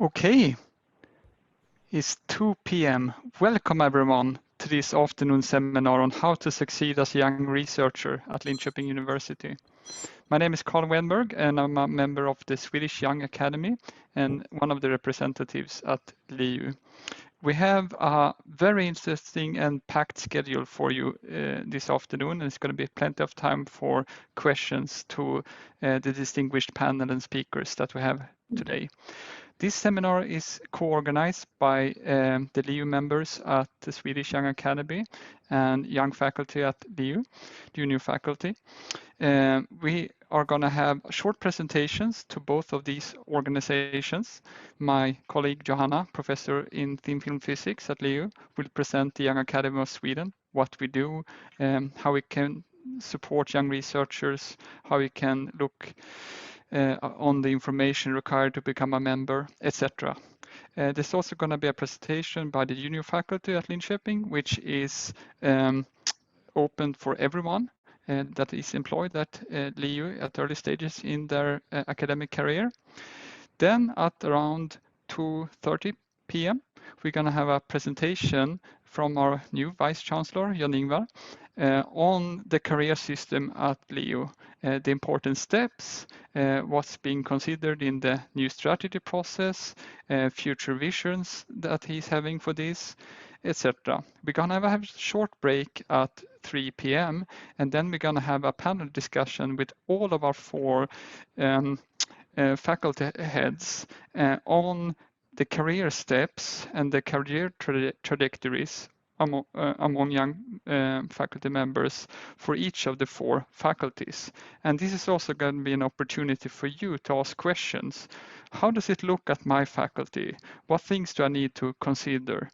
Okay, it's 2 p.m. Welcome everyone to this afternoon seminar on how to succeed as a young researcher at Linköping University. My name is Karl Wennberg and I'm a member of the Swedish Young Academy and one of the representatives at LiU. We have a very interesting and packed schedule for you this afternoon, and it's going to be plenty of time for questions to the distinguished panel and speakers that we have today. This seminar is co-organized by the LiU members at the Swedish Young Academy and young faculty at LiU, junior faculty. We are going to have short presentations to both of these organizations. My colleague Johanna, professor in thin film physics at LiU, will present the Young Academy of Sweden, what we do, how we can support young researchers, how we can look on the information required to become a member, etc. There's also going to be a presentation by the junior faculty at Linköping, which is open for everyone that is employed at LiU at early stages in their academic career. Then at around 2:30 p.m., we're going to have a presentation from our new Vice-Chancellor, Jan-Ingvar, on the career system at LiU, the important steps, what's being considered in the new strategy process, future visions that he's having for this, etc. We're going to have a short break at 3 p.m. and then we're going to have a panel discussion with all of our four faculty heads on the career steps and the career trajectories among young faculty members for each of the four faculties. And this is also going to be an opportunity for you to ask questions. How does it look at my faculty? What things do I need to consider?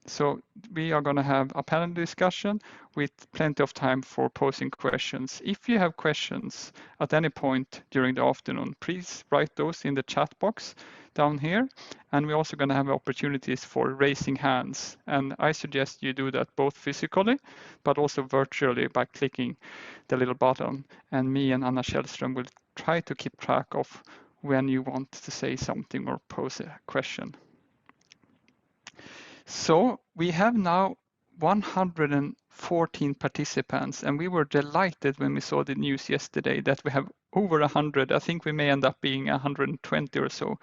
So we are going to have a panel discussion with plenty of time for posing questions. If you have questions at any point during the afternoon, please write those in the chat box down here. And we're also going to have opportunities for raising hands. And I suggest you do that both physically, but also virtually by clicking the little button. And me and Anna Källström will try to keep track of when you want to say something or pose a question. So we have now 114 participants, and we were delighted when we saw the news yesterday that we have over 100. I think we may end up being 120 or so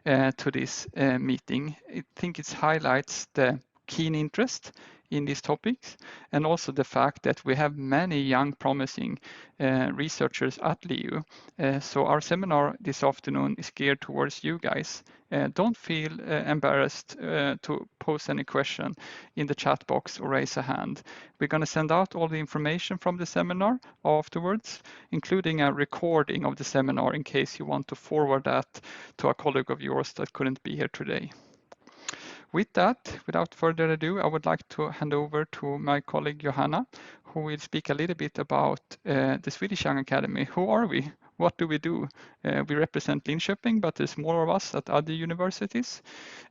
to this meeting. I think it highlights the keen interest in these topics and also the fact that we have many young promising researchers at LiU. So our seminar this afternoon is geared towards you guys. Don't feel embarrassed to pose any question in the chat box or raise a hand. We're going to send out all the information from the seminar afterwards, including a recording of the seminar in case you want to forward that to a colleague of yours that couldn't be here today. With that, without further ado, I would like to hand over to my colleague Johanna, who will speak a little bit about the Swedish Young Academy. Who are we? What do we do? We represent Linköping, but there's more of us at other universities.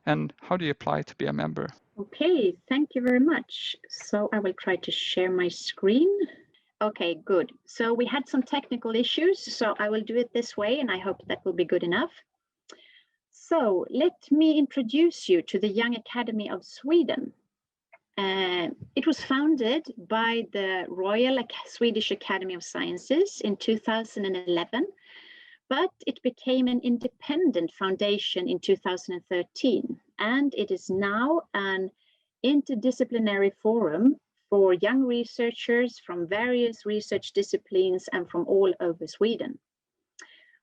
And how do you apply to be a member? Okay, thank you very much. So I will try to share my screen. Okay, good. So we had some technical issues, so I will do it this way, and I hope that will be good enough. So let me introduce you to the Young Academy of Sweden. It was founded by the Royal Swedish Academy of Sciences in 2011, but it became an independent foundation in 2013, and it is now an interdisciplinary forum for young researchers from various research disciplines and from all over Sweden.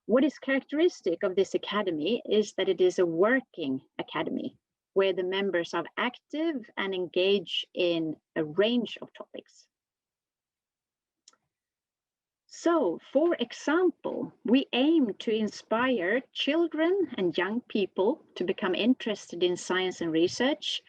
What is characteristic of this academy is that it is a working academy where the members are active and engage in a range of topics. So, for example, we aim to inspire children and young people to become interested in science and research.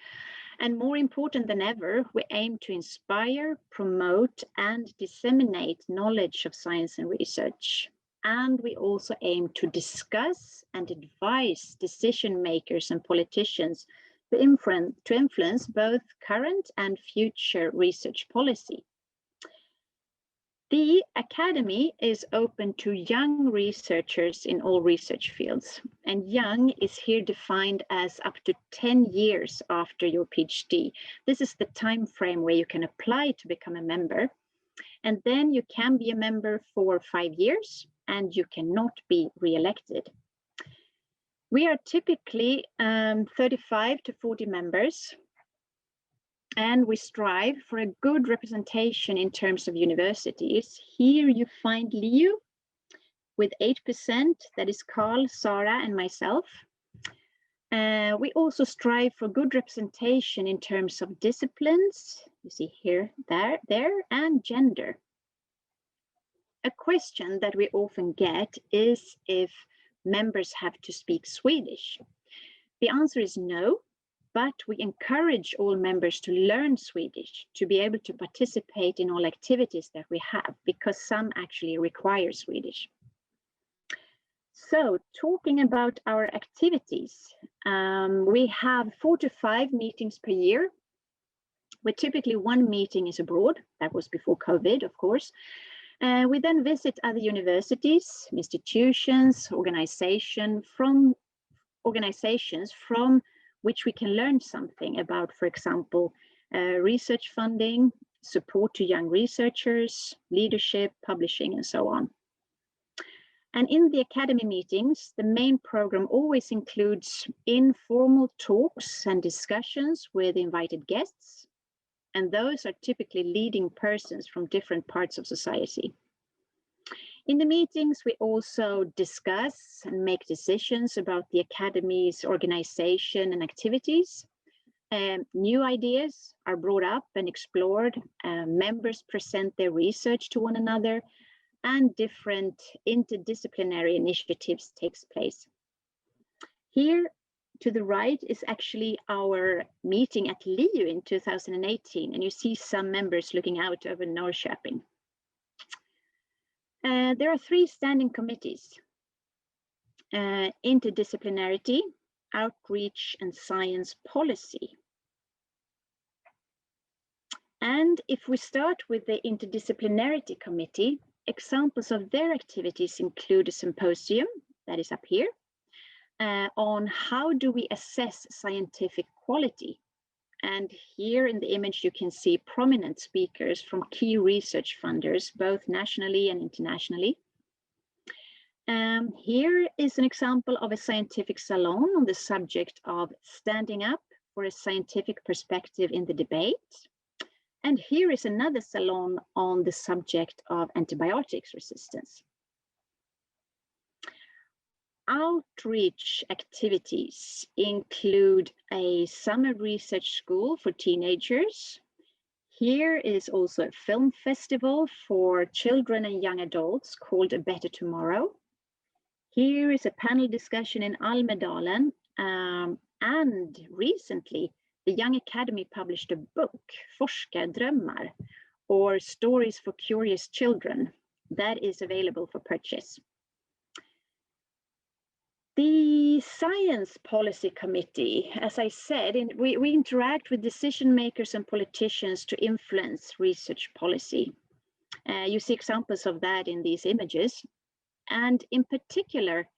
And more important than ever, we aim to inspire, promote, and disseminate knowledge of science and research. And we also aim to discuss and advise decision makers and politicians to influence both current and future research policy. The Academy is open to young researchers in all research fields, and young is here defined as up to 10 years after your PhD. This is the time frame where you can apply to become a member, and then you can be a member for 5 years, and you cannot be re-elected. We are typically 35 to 40 members, and we strive for a good representation in terms of universities. Here you find LiU with 8%, that is Karl, Sara, and myself. We also strive for good representation in terms of disciplines, you see here, there, and gender. A question that we often get is if members have to speak Swedish. The answer is no. But we encourage all members to learn Swedish to be able to participate in all activities that we have, because some actually require Swedish. So talking about our activities, we have 4 to 5 meetings per year, where typically one meeting is abroad. That was before COVID, of course. We then visit other universities, institutions, organizations from which we can learn something about, for example, research funding, support to young researchers, leadership, publishing, and so on. And in the Academy meetings, the main program always includes informal talks and discussions with invited guests, and those are typically leading persons from different parts of society. In the meetings, we also discuss and make decisions about the Academy's organization and activities. New ideas are brought up and explored. Members present their research to one another, and different interdisciplinary initiatives takes place. Here to the right is actually our meeting at LiU in 2018, and you see some members looking out over Norrköping. There are 3 standing committees: interdisciplinarity, outreach, and science policy. And if we start with the interdisciplinarity committee, examples of their activities include a symposium, that is up here, on how do we assess scientific quality. And here in the image, you can see prominent speakers from key research funders, both nationally and internationally. Here is an example of a scientific salon on the subject of standing up for a scientific perspective in the debate. And here is another salon on the subject of antibiotics resistance. Outreach activities include a summer research school for teenagers. Here is also a film festival for children and young adults called A Better Tomorrow. Here is a panel discussion in Almedalen, and recently the Young Academy published a book, Forskardrömmar, or Stories for Curious Children, that is available for purchase. The Science Policy Committee, as I said, we interact with decision makers and politicians to influence research policy. You see examples of that in these images. And in particular,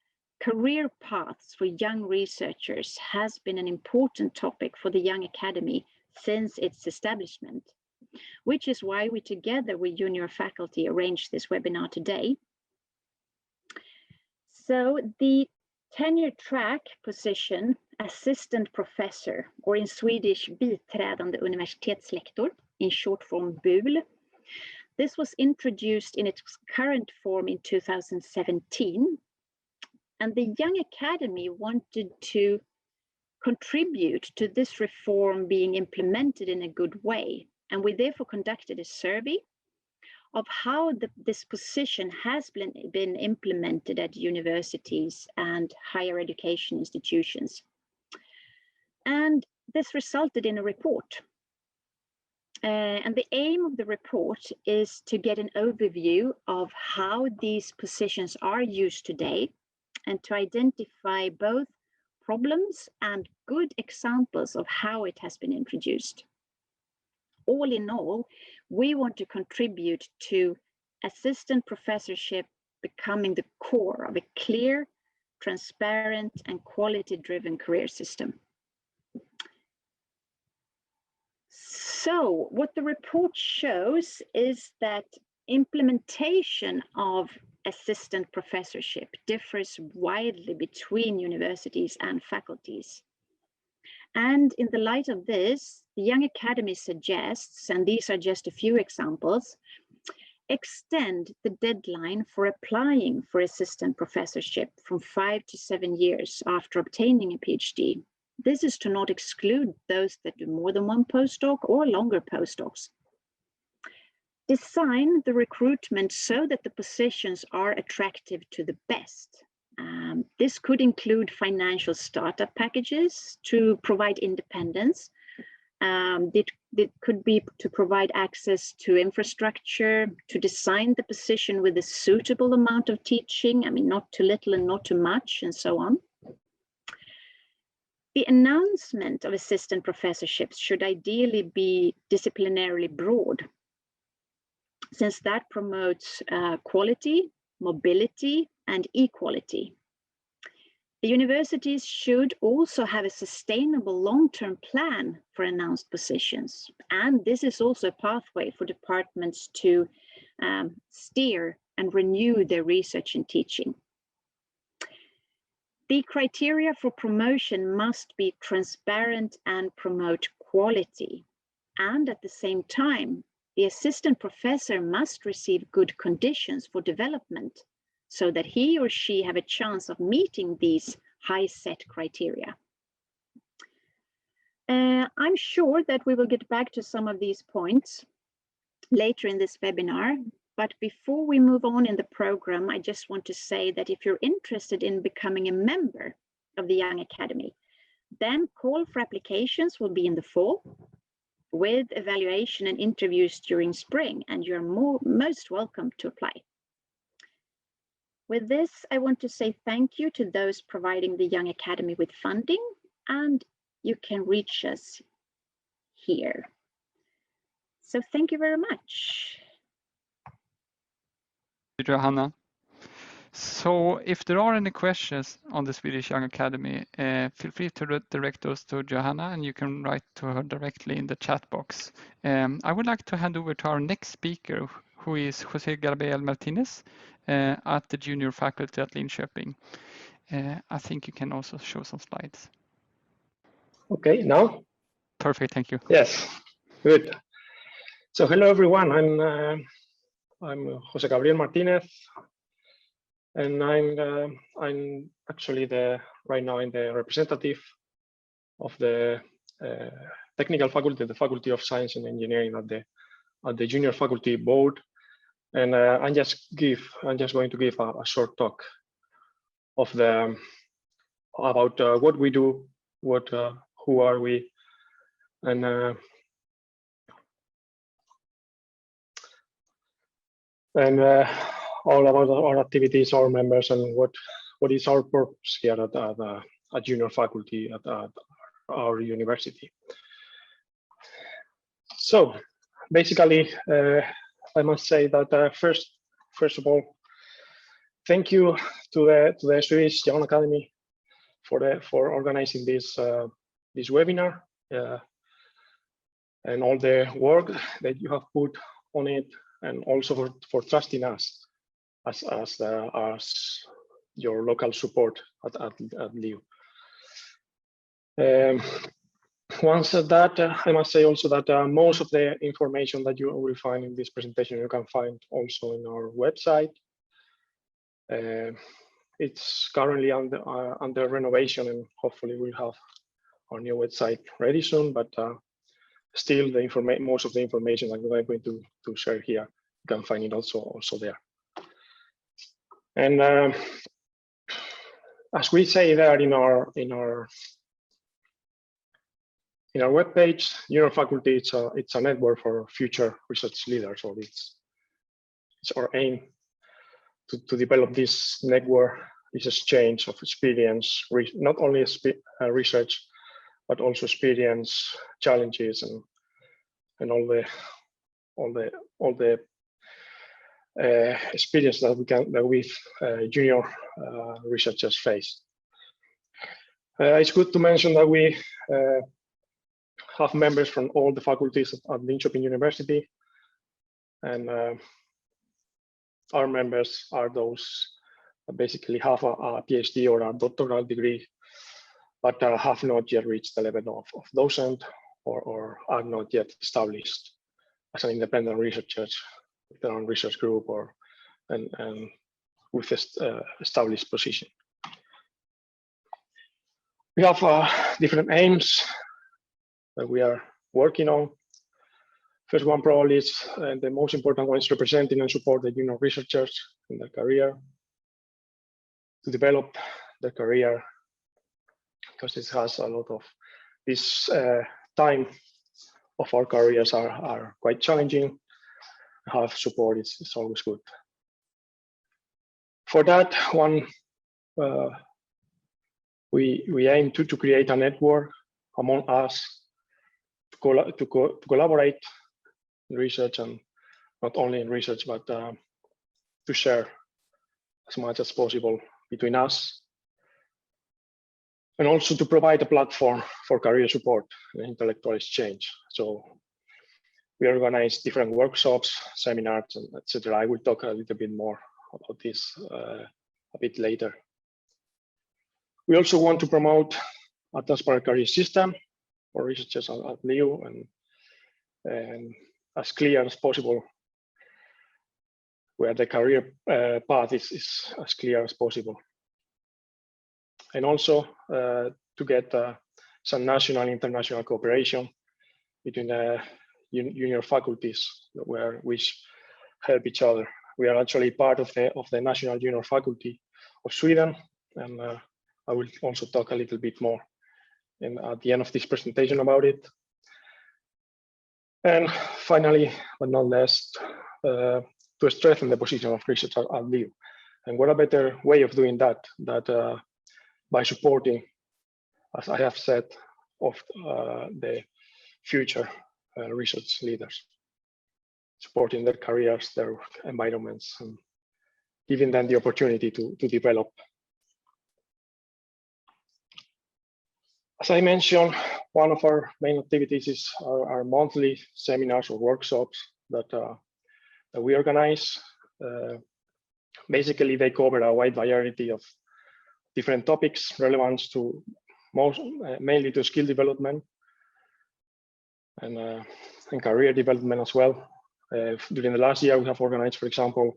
career paths for young researchers has been an important topic for the Young Academy since its establishment, which is why we together with junior faculty arranged this webinar today. So the tenure track position, assistant professor, or in Swedish, biträdande universitetslektor, in short form BUL. This was introduced in its current form in 2017. And the Young Academy wanted to contribute to this reform being implemented in a good way. And we therefore conducted a survey of how this position has been implemented at universities and higher education institutions. And this resulted in a report. And the aim of the report is to get an overview of how these positions are used today and to identify both problems and good examples of how it has been introduced. All in all, we want to contribute to assistant professorship becoming the core of a clear, transparent, and quality-driven career system. So what the report shows is that implementation of assistant professorship differs widely between universities and faculties. And in the light of this, the Young Academy suggests, and these are just a few examples, extend the deadline for applying for assistant professorship from 5 to 7 years after obtaining a PhD. This is to not exclude those that do more than one postdoc or longer postdocs. Design the recruitment so that the positions are attractive to the best. This could include financial startup packages to provide independence. It could be to provide access to infrastructure, to design the position with a suitable amount of teaching, I mean, not too little and not too much, and so on. The announcement of assistant professorships should ideally be disciplinarily broad, since that promotes quality, mobility, and equality. The universities should also have a sustainable long-term plan for announced positions, and this is also a pathway for departments to steer and renew their research and teaching. The criteria for promotion must be transparent and promote quality, and at the same time, the assistant professor must receive good conditions for development so that he or she have a chance of meeting these high set criteria. I'm sure that we will get back to some of these points later in this webinar, but before we move on in the program, I just want to say that if you're interested in becoming a member of the Young Academy, then call for applications will be in the fall, with evaluation and interviews during spring, and you're most welcome to apply. With this, I want to say thank you to those providing the Young Academy with funding, and you can reach us here. So thank you very much. Johanna. So if there are any questions on the Swedish Young Academy, feel free to direct those to Johanna, and you can write to her directly in the chat box. I would like to hand over to our next speaker, who is José Gabriel Martinez at the junior faculty at Linköping. I think you can also show some slides. Okay, now? Perfect, thank you. Yes, good. So hello everyone, I'm José Gabriel Martinez, and I'm actually right now in the representative of the technical faculty, the Faculty of Science and Engineering at the junior faculty board, and I'm just going to give a short talk of about what we do, who are we, and all about our activities, our members, and what is our purpose here at junior faculty at our university. So basically, I must say that first of all, thank you to the Swedish Young Academy for organizing this webinar and all the work that you have put on it, and also for trusting us as your local support at LiU. Once said that, I must say also that most of the information that you will find in this presentation you can find also in our website. It's currently under renovation, and hopefully we'll have our new website ready soon, but still most of the information that we're going to share here, you can find it also there. And as we say there in our webpage, junior faculty, it's a network for future research leaders, or it's our aim to develop this network, this exchange of experience, not only research, but also experience, challenges, and all the experience that we junior researchers face. It's good to mention that we have members from all the faculties at Linköping University, and our members are those basically have a PhD or a doctoral degree, but have not yet reached the level of docent or are not yet established as an independent researcher with their own research group or and with established position. We have different aims that we are working on. First one probably is the most important one is representing and support the junior researchers in their career, to develop their career, because this has a lot of this time of our careers are quite challenging. Have support is always good. For that one, we aim to create a network among us to collaborate in research, and not only in research, but to share as much as possible between us, and also to provide a platform for career support and intellectual exchange. So we organize different workshops, seminars, and etc. I will talk a little bit more about this a bit later. We also want to promote a transparent career system for researchers at LiU, and as clear as possible, where the career path is as clear as possible. And also to get some national and international cooperation between the junior faculties which help each other. We are actually part of the National Junior Faculty of Sweden, and I will also talk a little bit more at the end of this presentation about it. And finally, but not least, to strengthen the position of research at LiU. And what a better way of doing that by supporting, as I have said, of the future research leaders, supporting their careers, their environments, and giving them the opportunity to develop. As I mentioned, one of our main activities is our monthly seminars or workshops that we organize. Basically, they cover a wide variety of different topics relevant to mainly to skill development and career development as well. During the last year, we have organized, for example,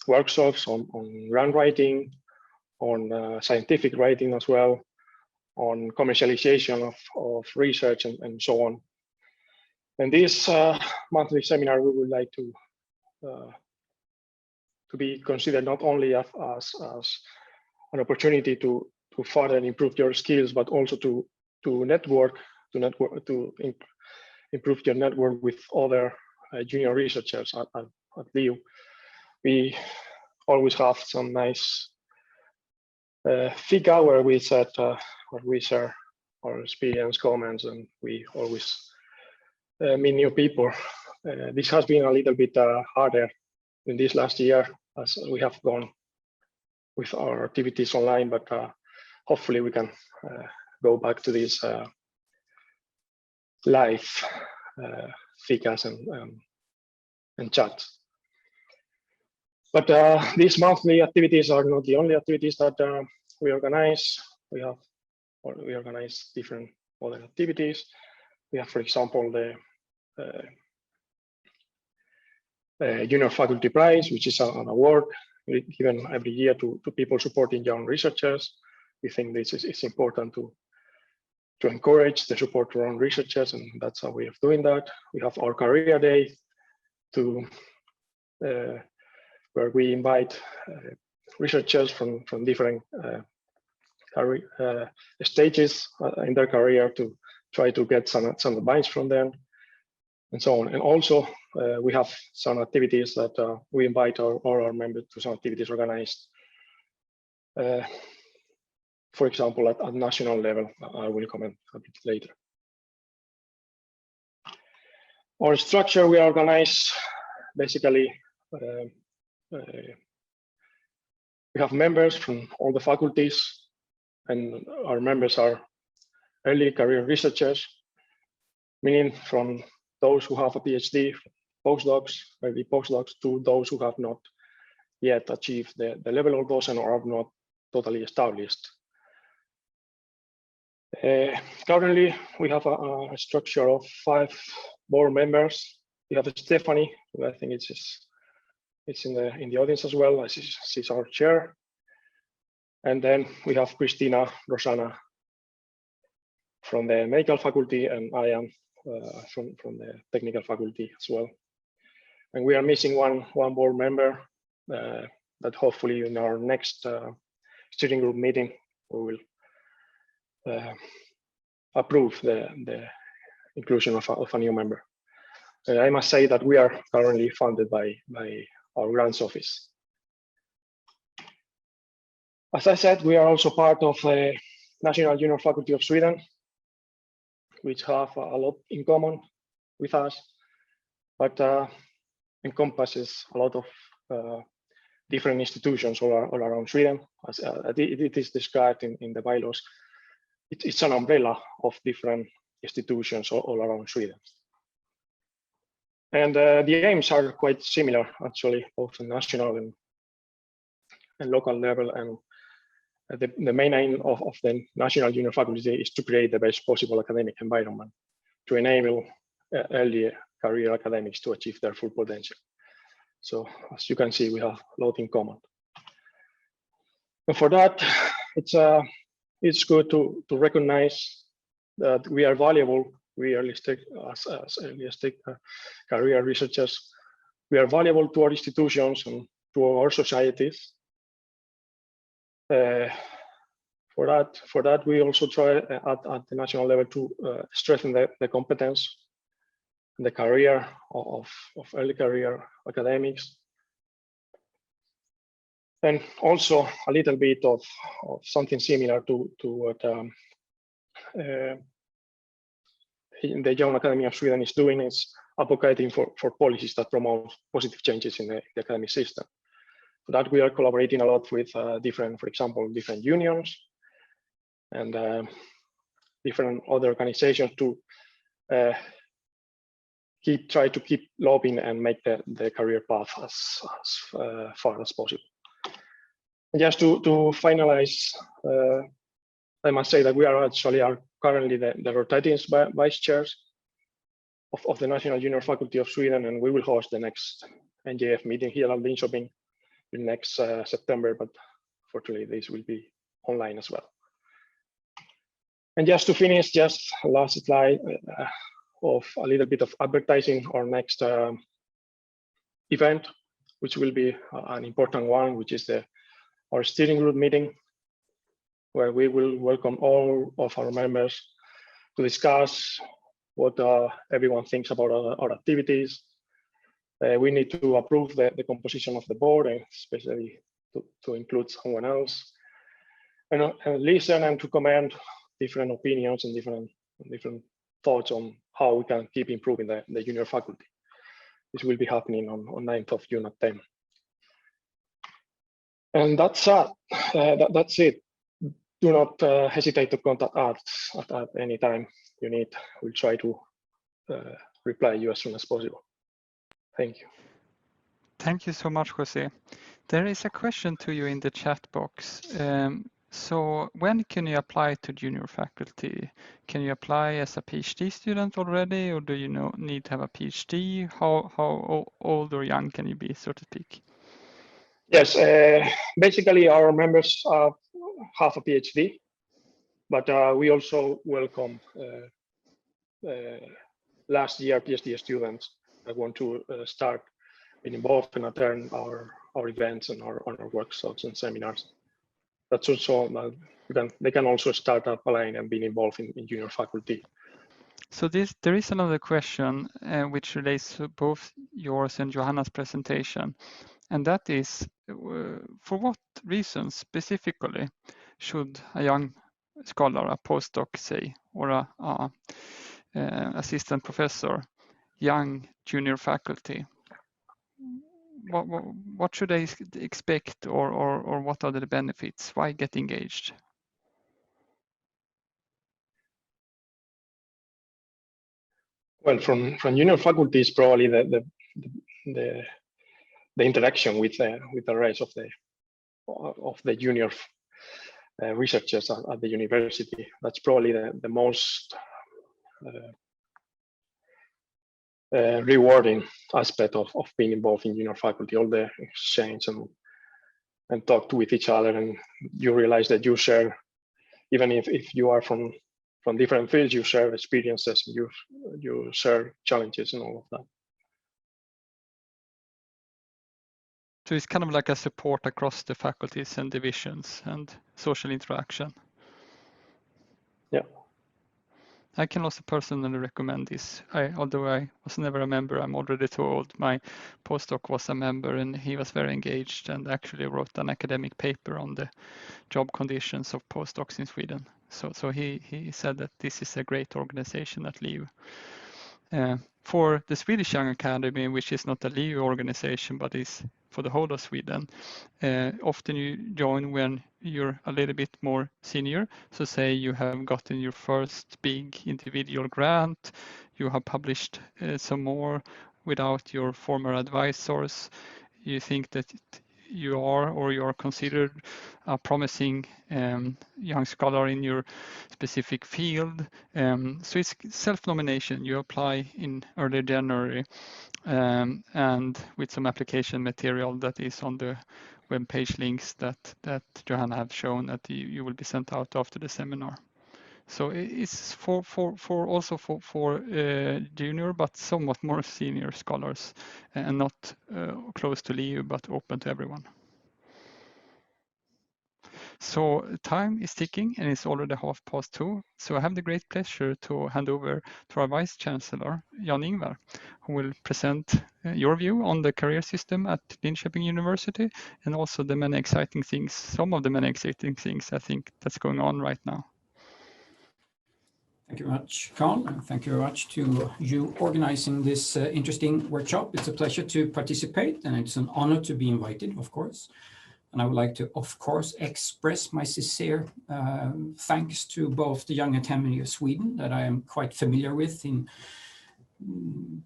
workshops on grant writing, on scientific writing as well, on commercialization of research and so on. And this monthly seminar, we would like to be considered not only as an opportunity to further improve your skills, but also to improve your network with other junior researchers at LiU. We always have some nice figure where we set where we share our experience, comments, and we always meet new people. This has been a little bit harder in this last year as we have gone with our activities online, but hopefully we can go back to these live figures and chats. But these monthly activities are not the only activities that we organize. We organize different other activities. We have, for example, the Junior Faculty Prize, which is an award given every year to people supporting young researchers. We think this is important to encourage the support to young researchers, and that's a way of doing that. We have our Career Day where we invite researchers from different stages in their career to try to get some advice from them and so on. And also we have some activities that we invite all our members to, some activities organized, for example, at national level. I will comment a bit later. Our structure, we organize basically, we have members from all the faculties, and our members are early career researchers, meaning from those who have a PhD, postdocs, maybe postdocs, to those who have not yet achieved the level of docent or are not totally established. Currently, we have a structure of 5 board members. We have Stephanie, who I think it's in the audience as well. She's our chair. And then we have Christina, Rosanna from the medical faculty, and I am from the technical faculty as well. And we are missing one board member that hopefully in our next steering group meeting we will approve the inclusion of a new member. I must say that we are currently funded by our grants office. As I said, we are also part of the National Junior Faculty of Sweden, which have a lot in common with us, but encompasses a lot of different institutions all around Sweden. As it is described in the bylaws, it's an umbrella of different institutions all around Sweden. And the aims are quite similar, actually, both at national and local level. And the main aim of the National Junior Faculty is to create the best possible academic environment to enable early career academics to achieve their full potential. So as you can see, we have a lot in common. And for that, it's good to recognize that we are valuable. We are listed as early stage career researchers. We are valuable to our institutions and to our societies. For that, we also try at the national level to strengthen the competence and the career of early career academics. And also a little bit of something similar to what the Young Academy of Sweden is doing, is advocating for policies that promote positive changes in the academic system. For that, we are collaborating a lot with different, for example, different unions and different other organizations to try to keep lobbying and make the career path as far as possible. And just to finalize, I must say that we are actually currently the rotating vice chairs of the National Junior Faculty of Sweden, and we will host the next NJF meeting here at Linköping in next September, but fortunately this will be online as well. And just to finish, just last slide of a little bit of advertising our next event, which will be an important one, which is our steering group meeting, where we will welcome all of our members to discuss what everyone thinks about our activities. We need to approve the composition of the board, and especially to include someone else, and listen and to comment different opinions and different thoughts on how we can keep improving the junior faculty. This will be happening on 9th of June at 10. And that's it. Do not hesitate to contact us at any time you need. We'll try to reply you as soon as possible. Thank you. Thank you so much, Jose. There is a question to you in the chat box. So when can you apply to junior faculty? Can you apply as a PhD student already, or do you need to have a PhD? How old or young can you be, so to speak? Yes, basically our members have a PhD, but we also welcome last year PhD students that want to start being involved and attend our events and our workshops and seminars. That's also they can also start applying and being involved in junior faculty. So there is another question which relates to both yours and Johanna's presentation, and that is, for what reasons specifically should a young scholar, a postdoc, say, or a assistant professor, young junior faculty? what should they expect, or what are the benefits? Why get engaged? Well, from junior faculty is probably the interaction with the rest of the junior researchers at the university. That's probably the most rewarding aspect of being involved in junior faculty. All the exchange and talk with each other, and you realize that you share, even if you are from different fields, you share experiences, you share challenges and all of that. So it's kind of like a support across the faculties and divisions and social interaction. Yeah. I can also personally recommend this. Although I was never a member, I'm already too old. My postdoc was a member, and he was very engaged and actually wrote an academic paper on the job conditions of postdocs in Sweden. So he said that this is a great organization at LiU. For the Swedish Young Academy, which is not a LiU organization, but is for the whole of Sweden, often you join when you're a little bit more senior. So say you have gotten your first big individual grant, you have published some more without your former advisors, you think that you are considered a promising young scholar in your specific field. So it's self-nomination. You apply in early January, and with some application material that is on the web page links that Johanna have shown that you will be sent out after the seminar. So it's for junior but somewhat more senior scholars, and not close to LiU but open to everyone. So time is ticking and it's already 2:30. So I have the great pleasure to hand over to our Vice-Chancellor, Jan-Ingvar, who will present your view on the career system at Linköping University, and also the many exciting things, some of the many exciting things I think that's going on right now. Thank you very much, Karl, and thank you very much to you organizing this interesting workshop. It's a pleasure to participate, and it's an honor to be invited, of course. And I would like to, of course, express my sincere thanks to both the Young Academy of Sweden, that I am quite familiar with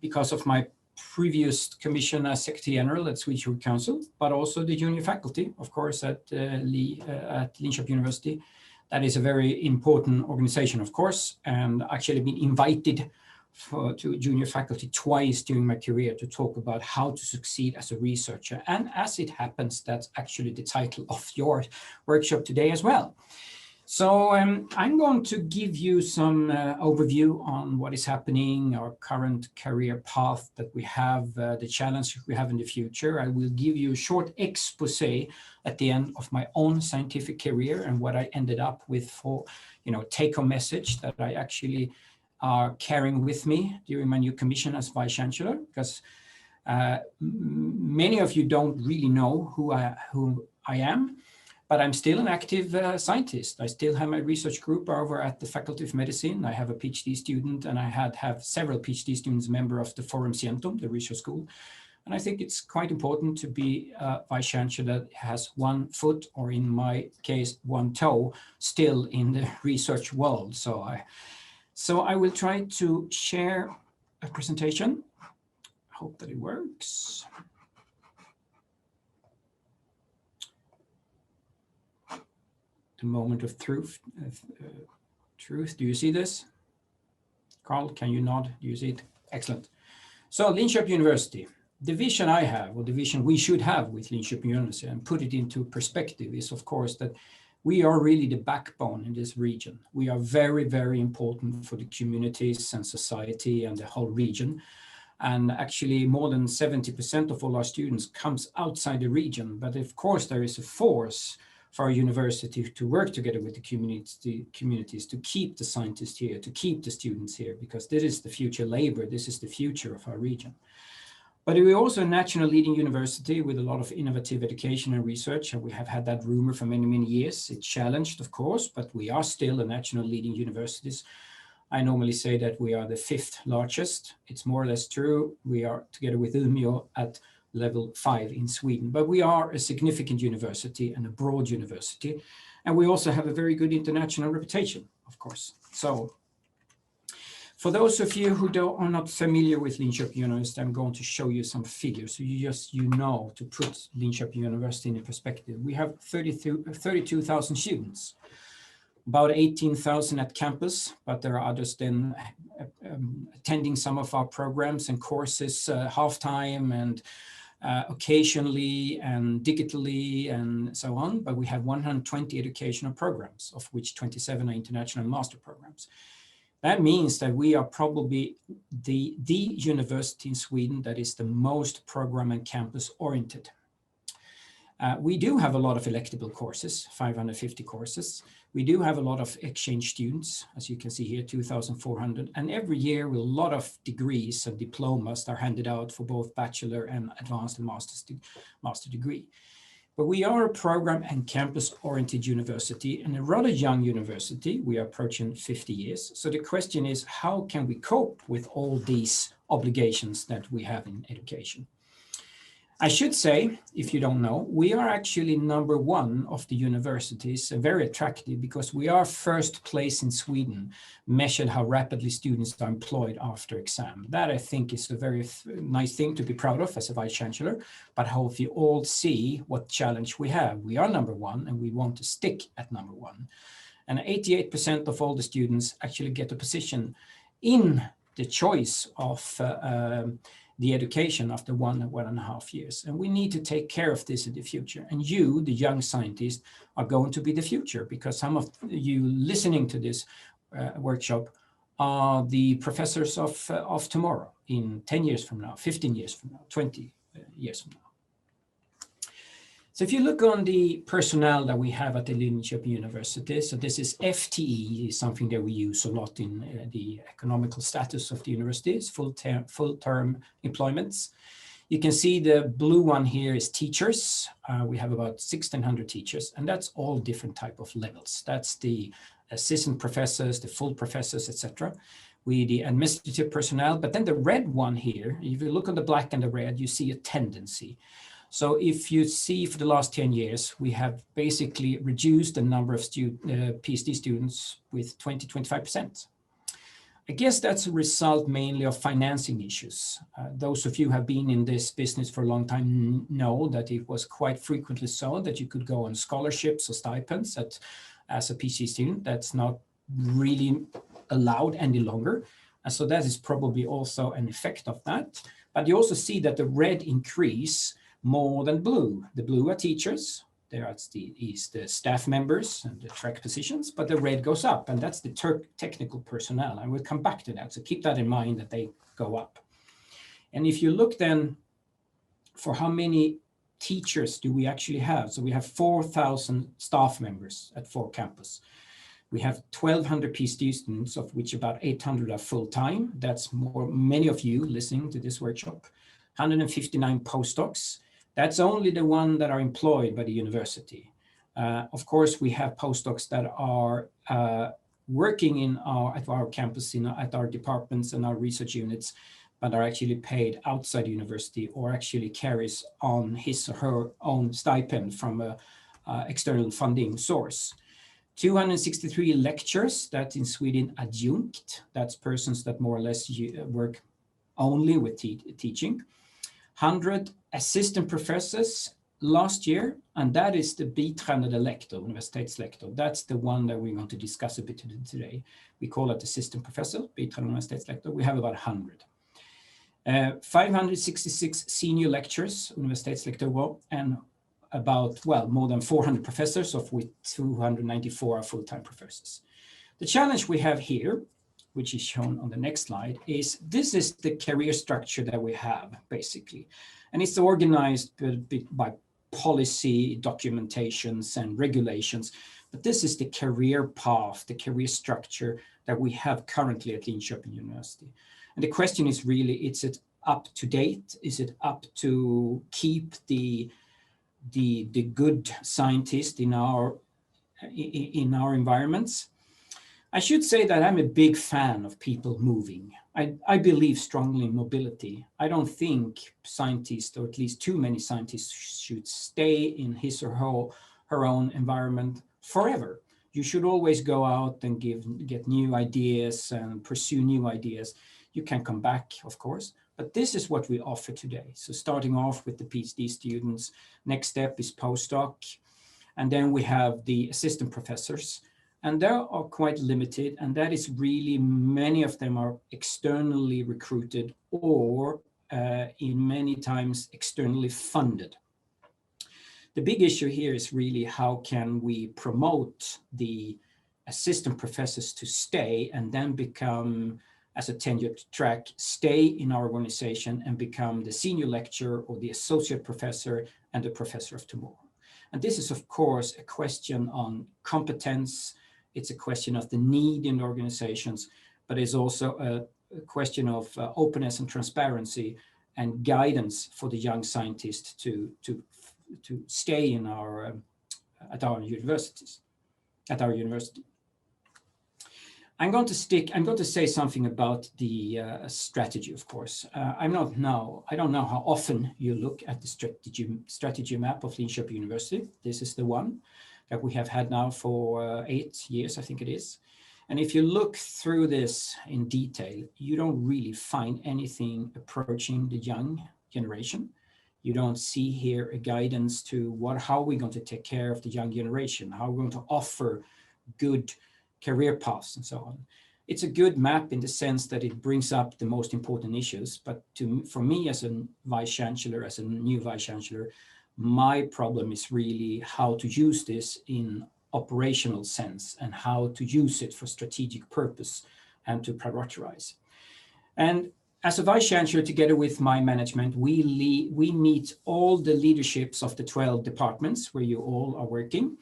because of my previous commission as Secretary General at Swedish Youth Council, but also the junior faculty, of course, at Linköping University. That is a very important organization, of course, and actually been invited to junior faculty twice during my career to talk about how to succeed as a researcher. And as it happens, that's actually the title of your workshop today as well. So I'm going to give you some overview on what is happening, our current career path that we have, the challenges we have in the future. I will give you a short expose at the end of my own scientific career and what I ended up with for, take-home message that I actually are carrying with me during my new commission as Vice-Chancellor, because many of you don't really know who I am. But I'm still an active scientist. I still have my research group over at the Faculty of Medicine. I have a PhD student, and I have several PhD students, member of the Forum Centum, the research school. And I think it's quite important to be a Vice-Chancellor that has one foot, or in my case, one toe, still in the research world. So I will try to share a presentation. I hope that it works. The moment of truth. Do you see this? Karl, can you nod? Do you see it? Excellent. So Linköping University, the vision I have, or the vision we should have with Linköping University, and put it into perspective, is of course that we are really the backbone in this region. We are very, very important for the communities and society and the whole region. And actually more than 70% of all our students comes outside the region. But of course there is a force for our university to work together with the communities to keep the scientists here, to keep the students here, because this is the future labor, this is the future of our region. But we're also a national leading university with a lot of innovative education and research, and we have had that rumor for many, many years. It's challenged, of course, but we are still a national leading universities. I normally say that we are the 5th largest. It's more or less true. We are, together with Umeå, at level 5 in Sweden. But we are a significant university and a broad university. And we also have a very good international reputation, of course. So for those of you who are not familiar with Linköping University, I'm going to show you some figures so you know to put Linköping University in perspective. We have 32,000 students, about 18,000 at campus, but there are others then attending some of our programs and courses half-time and occasionally and digitally and so on. But we have 120 educational programs, of which 27 are international master programs. That means that we are probably the university in Sweden that is the most program and campus oriented. We do have a lot of electable courses, 550 courses. We do have a lot of exchange students, as you can see here, 2,400. And every year, a lot of degrees and diplomas are handed out for both bachelor and advanced and master degree. But we are a program and campus-oriented university and a rather young university. We are approaching 50 years. So the question is, how can we cope with all these obligations that we have in education? I should say, if you don't know, we are actually number one of the universities, very attractive because we are first place in Sweden, measured how rapidly students are employed after exam. That I think is a very nice thing to be proud of as a Vice-Chancellor, but I hope you all see what challenge we have. We are number one and we want to stick at number one. And 88% of all the students actually get a position in the choice of the education after 1.5 years. And we need to take care of this in the future. And you, the young scientists, are going to be the future because some of you listening to this workshop are the professors of tomorrow in 10 years from now, 15 years from now, 20 years from now. So if you look on the personnel that we have at the Linköping University, so this is FTE, is something that we use a lot in the economical status of the universities, full-term employments. You can see the blue one here is teachers. We have about 1,600 teachers, and that's all different type of levels. That's the assistant professors, the full professors, etc. The administrative personnel, but then the red one here, if you look on the black and the red, you see a tendency. So if you see for the last 10 years, we have basically reduced the number of PhD students with 20-25%. I guess that's a result mainly of financing issues. Those of you who have been in this business for a long time know that it was quite frequently so that you could go on scholarships or stipends as a PhD student. That's not really allowed any longer. And so that is probably also an effect of that. But you also see that the red increase more than blue. The blue are teachers, there's the staff members and the track positions, but the red goes up, and that's the technical personnel. And we'll come back to that, so keep that in mind that they go up. And if you look then for how many teachers do we actually have? So we have 4,000 staff members at 4 campuses. We have 1,200 PhD students, of which about 800 are full-time. That's many of you listening to this workshop. 159 postdocs. That's only the ones that are employed by the university. Of course, we have postdocs that are working at our campus, at our departments and our research units, but are actually paid outside the university or actually carries on his or her own stipend from an external funding source. 263 lecturers, that's in Sweden adjunct. That's persons that more or less work only with teaching. 100 assistant professors last year, and that is the biträdande lektor, universitetslektor. That's the one that we're going to discuss a bit today. We call it assistant professor, biträdande universitetslektor. We have about 100. 566 senior lecturers, universitetslektorer, and about, well, more than 400 professors, of which 294 are full-time professors. The challenge we have here, which is shown on the next slide, is this is the career structure that we have, basically. And it's organized by policy, documentations, and regulations. But this is the career path, the career structure that we have currently at Linköping University. And the question is really, is it up to date? Is it up to keep the good scientists in our environments? I should say that I'm a big fan of people moving. I believe strongly in mobility. I don't think scientists, or at least too many scientists, should stay in his or her own environment forever. You should always go out and get new ideas and pursue new ideas. You can come back, of course, but this is what we offer today. So starting off with the PhD students, next step is postdoc, and then we have the assistant professors. And they are quite limited, and that is really, many of them are externally recruited or in many times externally funded. The big issue here is really how can we promote the assistant professors to stay and then become, as a tenure track, stay in our organization and become the senior lecturer or the associate professor and the professor of tomorrow. And this is, of course, a question on competence. It's a question of the need in organizations, but it's also a question of openness and transparency and guidance for the young scientists to stay in at our university. I'm going to say something about the strategy, of course. I don't know how often you look at the strategy map of Linköping University. This is the one that we have had now for 8 years, I think it is. And if you look through this in detail, you don't really find anything approaching the young generation. You don't see here a guidance to how we're going to take care of the young generation, how we're going to offer good career paths and so on. It's a good map in the sense that it brings up the most important issues, but for me as a vice-chancellor, as a new vice-chancellor, my problem is really how to use this in operational sense and how to use it for strategic purpose and to prioritize. And as a vice-chancellor, together with my management, we meet all the leaderships of the 12 departments where you all are working.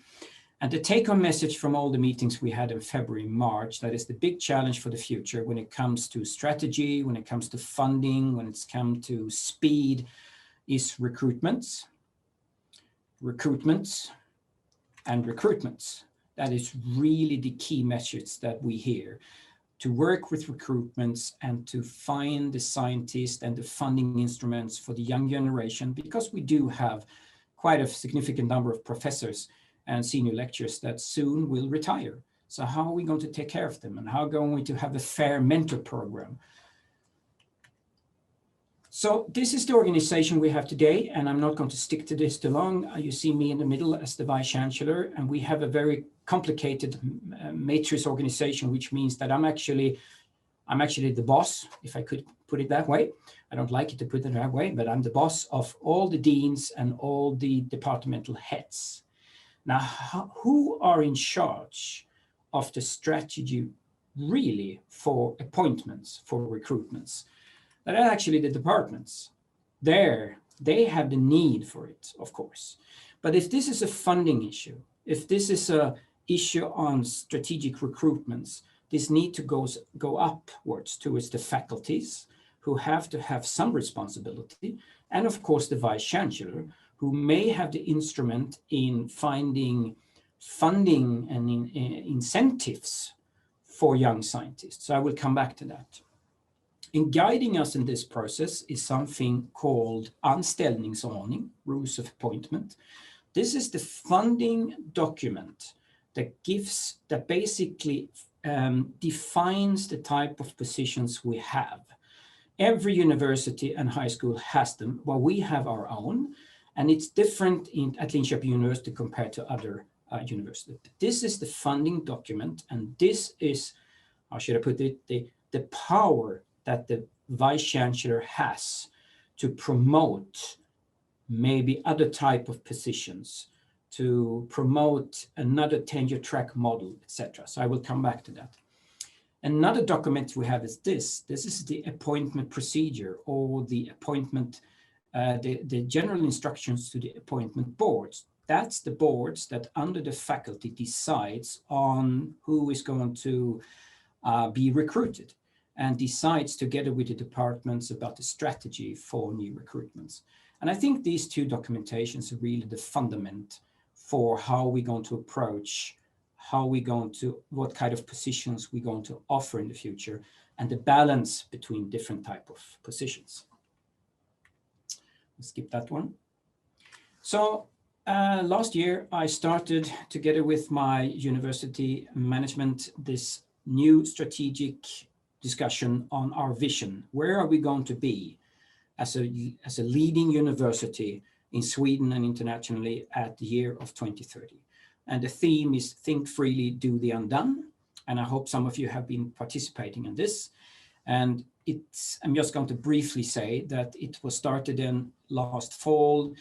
And the take-home message from all the meetings we had in February, March, that is the big challenge for the future when it comes to strategy, when it comes to funding, when it's come to speed, is recruitments. That is really the key message that we hear. To work with recruitments and to find the scientists and the funding instruments for the young generation, because we do have quite a significant number of professors and senior lecturers that soon will retire. So how are we going to take care of them, and how are we going to have a fair mentor program? So this is the organization we have today, and I'm not going to stick to this too long. You see me in the middle as the vice-chancellor, and we have a very complicated matrix organization, which means that I'm actually the boss, if I could put it that way. I don't like it to put it that way, but I'm the boss of all the deans and all the departmental heads. Now, who are in charge of the strategy really for appointments, for recruitments? That are actually the departments. They have the need for it, of course. But if this is a funding issue, if this is an issue on strategic recruitments, this need to go upwards towards the faculties, who have to have some responsibility, and of course the vice-chancellor, who may have the instrument in finding funding and incentives for young scientists. So I will come back to that. In guiding us in this process is something called anställningsordning, rules of appointment. This is the funding document that basically defines the type of positions we have. Every university and high school has them. Well, we have our own, and it's different at Linköping University compared to other universities. This is the funding document, and this is, how should I put it, the power that the vice-chancellor has to promote maybe other type of positions, to promote another tenure track model, etc. So I will come back to that. Another document we have is this. This is the appointment procedure, or the appointment, the general instructions to the appointment boards. That's the boards that under the faculty decides on who is going to be recruited, and decides together with the departments about the strategy for new recruitments. And I think these two documentations are really the fundament for how we're going to approach what kind of positions we're going to offer in the future, and the balance between different type of positions. Let's skip that one. So last year, I started together with my university management this new strategic discussion on our vision. Where are we going to be as a leading university in Sweden and internationally at the year of 2030? And the theme is Think Freely, Do the Undone. And I hope some of you have been participating in this. And I'm just going to briefly say that it was started in last fall.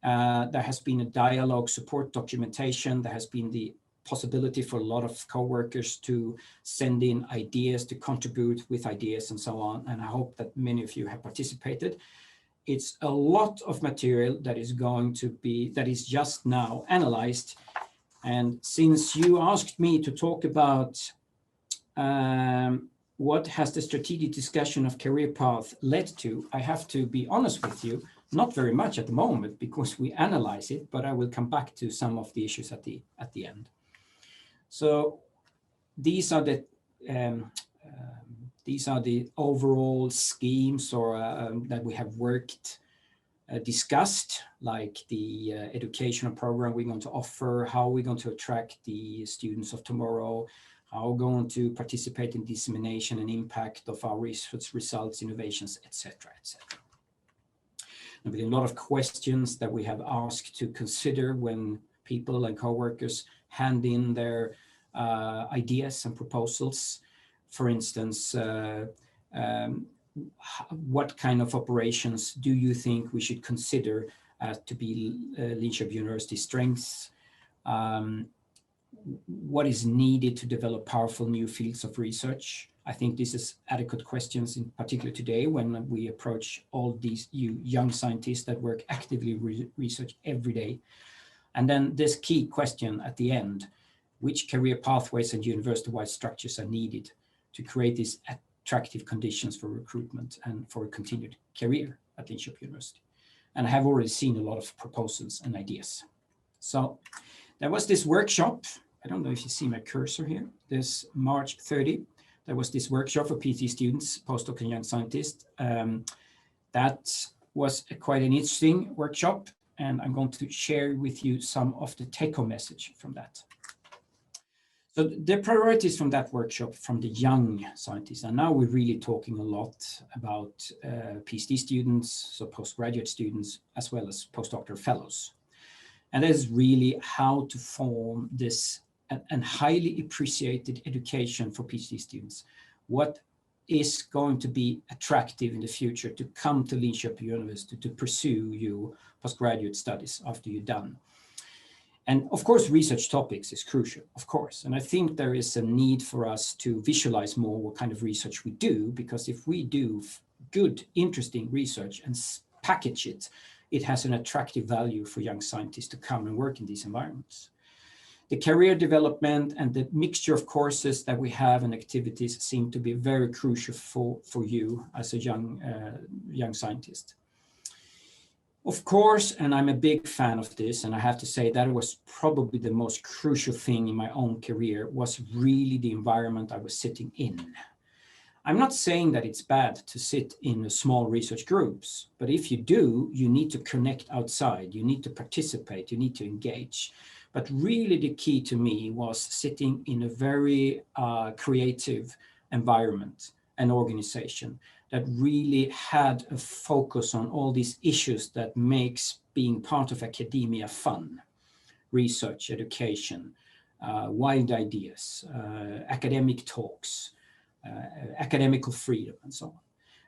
There has been a dialogue support documentation. There has been the possibility for a lot of co-workers to send in ideas, to contribute with ideas and so on. And I hope that many of you have participated. It's a lot of material that is just now analyzed. And since you asked me to talk about what has the strategic discussion of career path led to, I have to be honest with you, not very much at the moment because we analyze it, but I will come back to some of the issues at the end. So these are the overall schemes or that we have discussed, like the educational program we're going to offer, how we're going to attract the students of tomorrow, how we're going to participate in dissemination and impact of our research results, innovations, etc., etc. There have been a lot of questions that we have asked to consider when people and co-workers hand in their ideas and proposals. For instance, what kind of operations do you think we should consider to be Linköping University strengths? What is needed to develop powerful new fields of research? I think this is adequate questions, in particular today when we approach all these young scientists that work actively research every day. And then this key question at the end, which career pathways and university-wide structures are needed to create these attractive conditions for recruitment and for a continued career at Linköping University? And I have already seen a lot of proposals and ideas. So there was this workshop. I don't know if you see my cursor here. This March 30, there was this workshop for PhD students, postdoc and young scientists. That was quite an interesting workshop, and I'm going to share with you some of the take-home message from that. So the priorities from that workshop from the young scientists, and now we're really talking a lot about PhD students, so postgraduate students, as well as postdoctoral fellows. And that is really how to form this and highly appreciated education for PhD students. What is going to be attractive in the future to come to Linköping University to pursue your postgraduate studies after you're done? And of course, research topics is crucial, of course. And I think there is a need for us to visualize more what kind of research we do, because if we do good, interesting research and package it, it has an attractive value for young scientists to come and work in these environments. The career development and the mixture of courses that we have and activities seem to be very crucial for you as a young scientist. Of course, and I'm a big fan of this, and I have to say that was probably the most crucial thing in my own career, was really the environment I was sitting in. I'm not saying that it's bad to sit in small research groups, but if you do, you need to connect outside, you need to participate, you need to engage. But really the key to me was sitting in a very creative environment and organization that really had a focus on all these issues that makes being part of academia fun. Research, education, wild ideas, academic talks, academical freedom, and so on.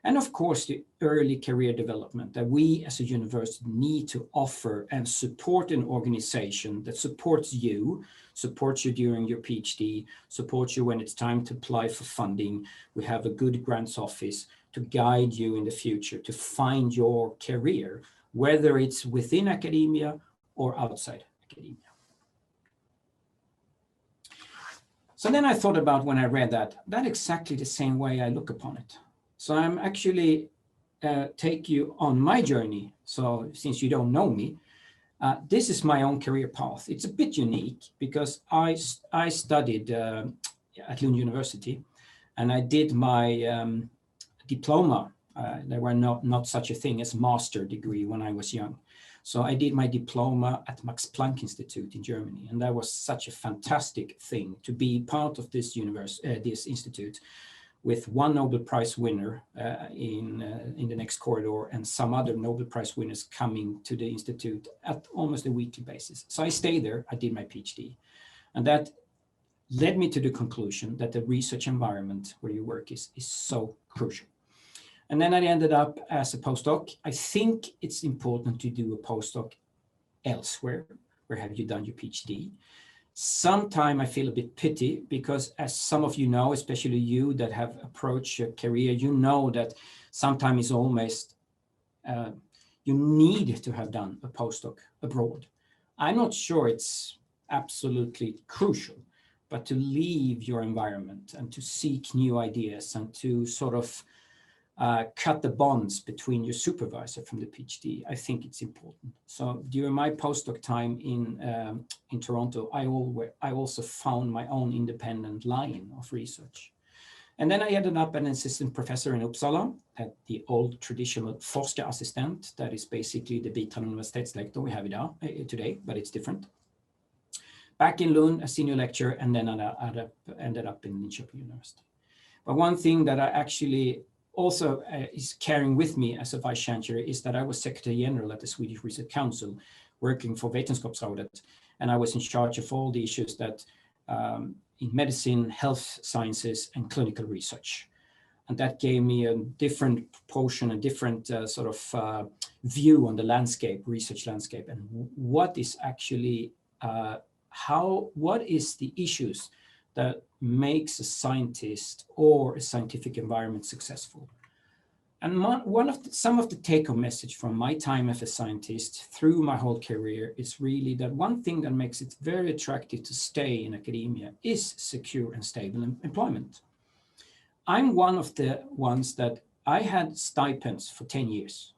And of course, the early career development that we as a university need to offer and support an organization that supports you during your PhD, supports you when it's time to apply for funding. We have a good grants office to guide you in the future to find your career, whether it's within academia or outside academia. So then I thought about, when I read that exactly the same way I look upon it. So I'm actually take you on my journey. So since you don't know me, This is my own career path. It's a bit unique because I studied at Lund University, and I did my diploma. There were not such a thing as master degree when I was young. So I did my diploma at Max Planck Institute in Germany, and that was such a fantastic thing to be part of this this institute, with one Nobel Prize winner in the next corridor and some other Nobel Prize winners coming to the institute at almost a weekly basis. So I stayed there, I did my PhD, and that led me to the conclusion that the research environment where you work is so crucial. And then I ended up as a postdoc. I think it's important to do a postdoc elsewhere. Where have you done your PhD? Sometimes I feel a bit pity because, as some of you know, especially you that have approached your career, you know that sometimes it's almost you need to have done a postdoc abroad. I'm not sure it's absolutely crucial, but to leave your environment and to seek new ideas and to sort of cut the bonds between your supervisor from the PhD, I think it's important. So during my postdoc time in Toronto, I also found my own independent line of research. And then I ended up an assistant professor in Uppsala at the old traditional forskarassistent, that is basically the biträdande universitetslektor we have today, but it's different. Back in Lund, a senior lecturer, and then I ended up in Linköping University. But one thing that I actually also is carrying with me as a Vice-Chancellor is that I was Secretary General at the Swedish Research Council, working for Vetenskapsrådet, and I was in charge of all the issues that in medicine, health sciences, and clinical research. And that gave me a different portion, a different sort of view on the landscape, research landscape, and what is actually, what is the issues that makes a scientist or a scientific environment successful. And some of the take-home message from my time as a scientist through my whole career is really that one thing that makes it very attractive to stay in academia is secure and stable employment. I'm one of the ones that I had stipends for 10 years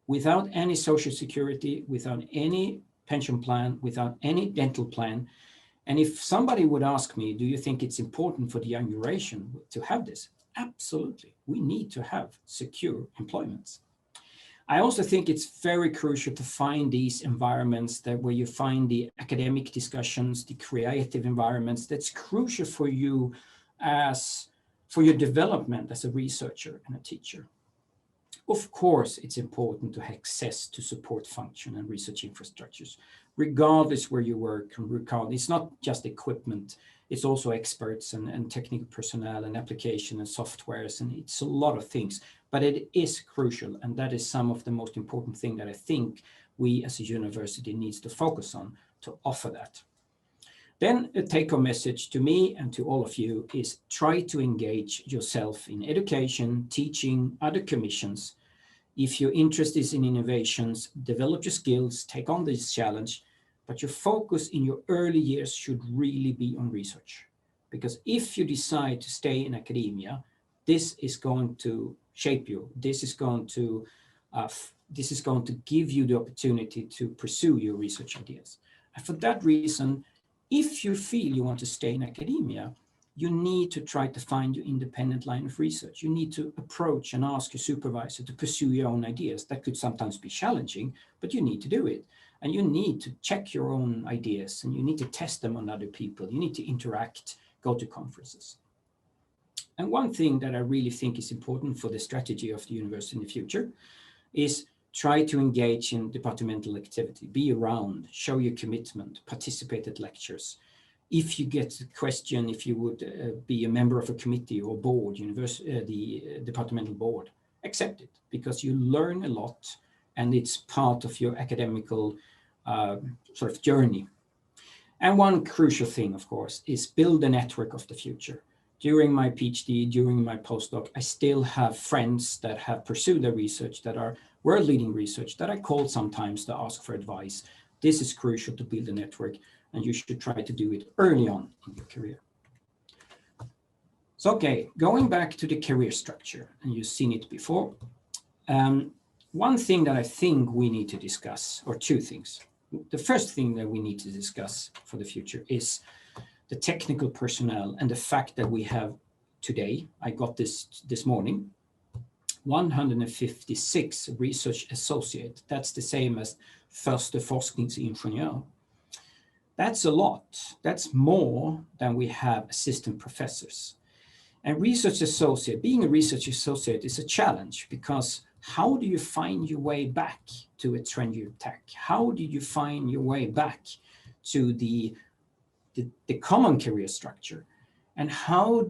without any social security, without any pension plan, without any dental plan. And if somebody would ask me, do you think it's important for the young generation to have this? Absolutely. We need to have secure employments. I also think it's very crucial to find these environments where you find the academic discussions, the creative environments. That's crucial for you for your development as a researcher and a teacher. Of course, it's important to have access to support function and research infrastructures, regardless where you work. It's not just equipment, it's also experts and technical personnel and application and softwares, and it's a lot of things, but it is crucial. And that is some of the most important thing that I think we as a university needs to focus on to offer that. Then a take-home message to me and to all of you is try to engage yourself in education, teaching, other commissions. If your interest is in innovations, develop your skills, take on this challenge, but your focus in your early years should really be on research. Because if you decide to stay in academia, this is going to shape you. This is going to give you the opportunity to pursue your research ideas. And for that reason, if you feel you want to stay in academia, you need to try to find your independent line of research. You need to approach and ask your supervisor to pursue your own ideas. That could sometimes be challenging, but you need to do it. And you need to check your own ideas, and you need to test them on other people. You need to interact, go to conferences. And one thing that I really think is important for the strategy of the university in the future is try to engage in departmental activity, be around, show your commitment, participate at lectures. If you get a question, if you would be a member of a committee or board, the departmental board, accept it, because you learn a lot and it's part of your academical sort of journey. And one crucial thing, of course, is build a network of the future. During my PhD, during my postdoc, I still have friends that have pursued their research, that are world-leading research, that I call sometimes to ask for advice. This is crucial to build a network, and you should try to do it early on in your career. So, okay, going back to the career structure, and you've seen it before. one thing that I think we need to discuss, or two things. The first thing that we need to discuss for the future is the technical personnel and the fact that we have today, I got this morning, 156 research associate. That's the same as förste forskningsingenjör. That's a lot. That's more than we have assistant professors. And research associate, being a research associate is a challenge, because how do you find your way back to a tenure track? How do you find your way back to the common career structure? And how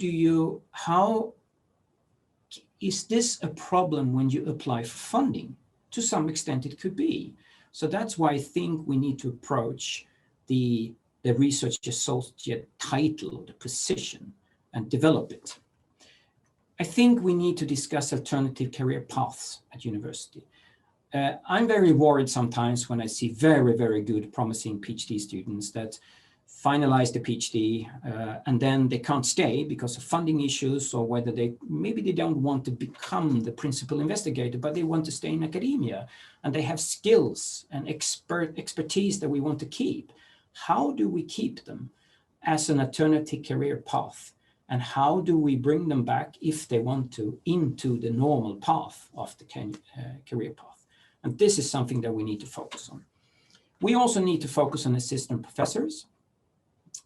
is this a problem when you apply for funding? To some extent it could be. So that's why I think we need to approach the research associate title, or the position, and develop it. I think we need to discuss alternative career paths at university. I'm very worried sometimes when I see very, very good, promising PhD students that finalize the PhD and then they can't stay because of funding issues, or whether maybe they don't want to become the principal investigator, but they want to stay in academia, and they have skills and expertise that we want to keep. How do we keep them as an alternative career path? And how do we bring them back, if they want to, into the normal path of the career path? And this is something that we need to focus on. We also need to focus on assistant professors.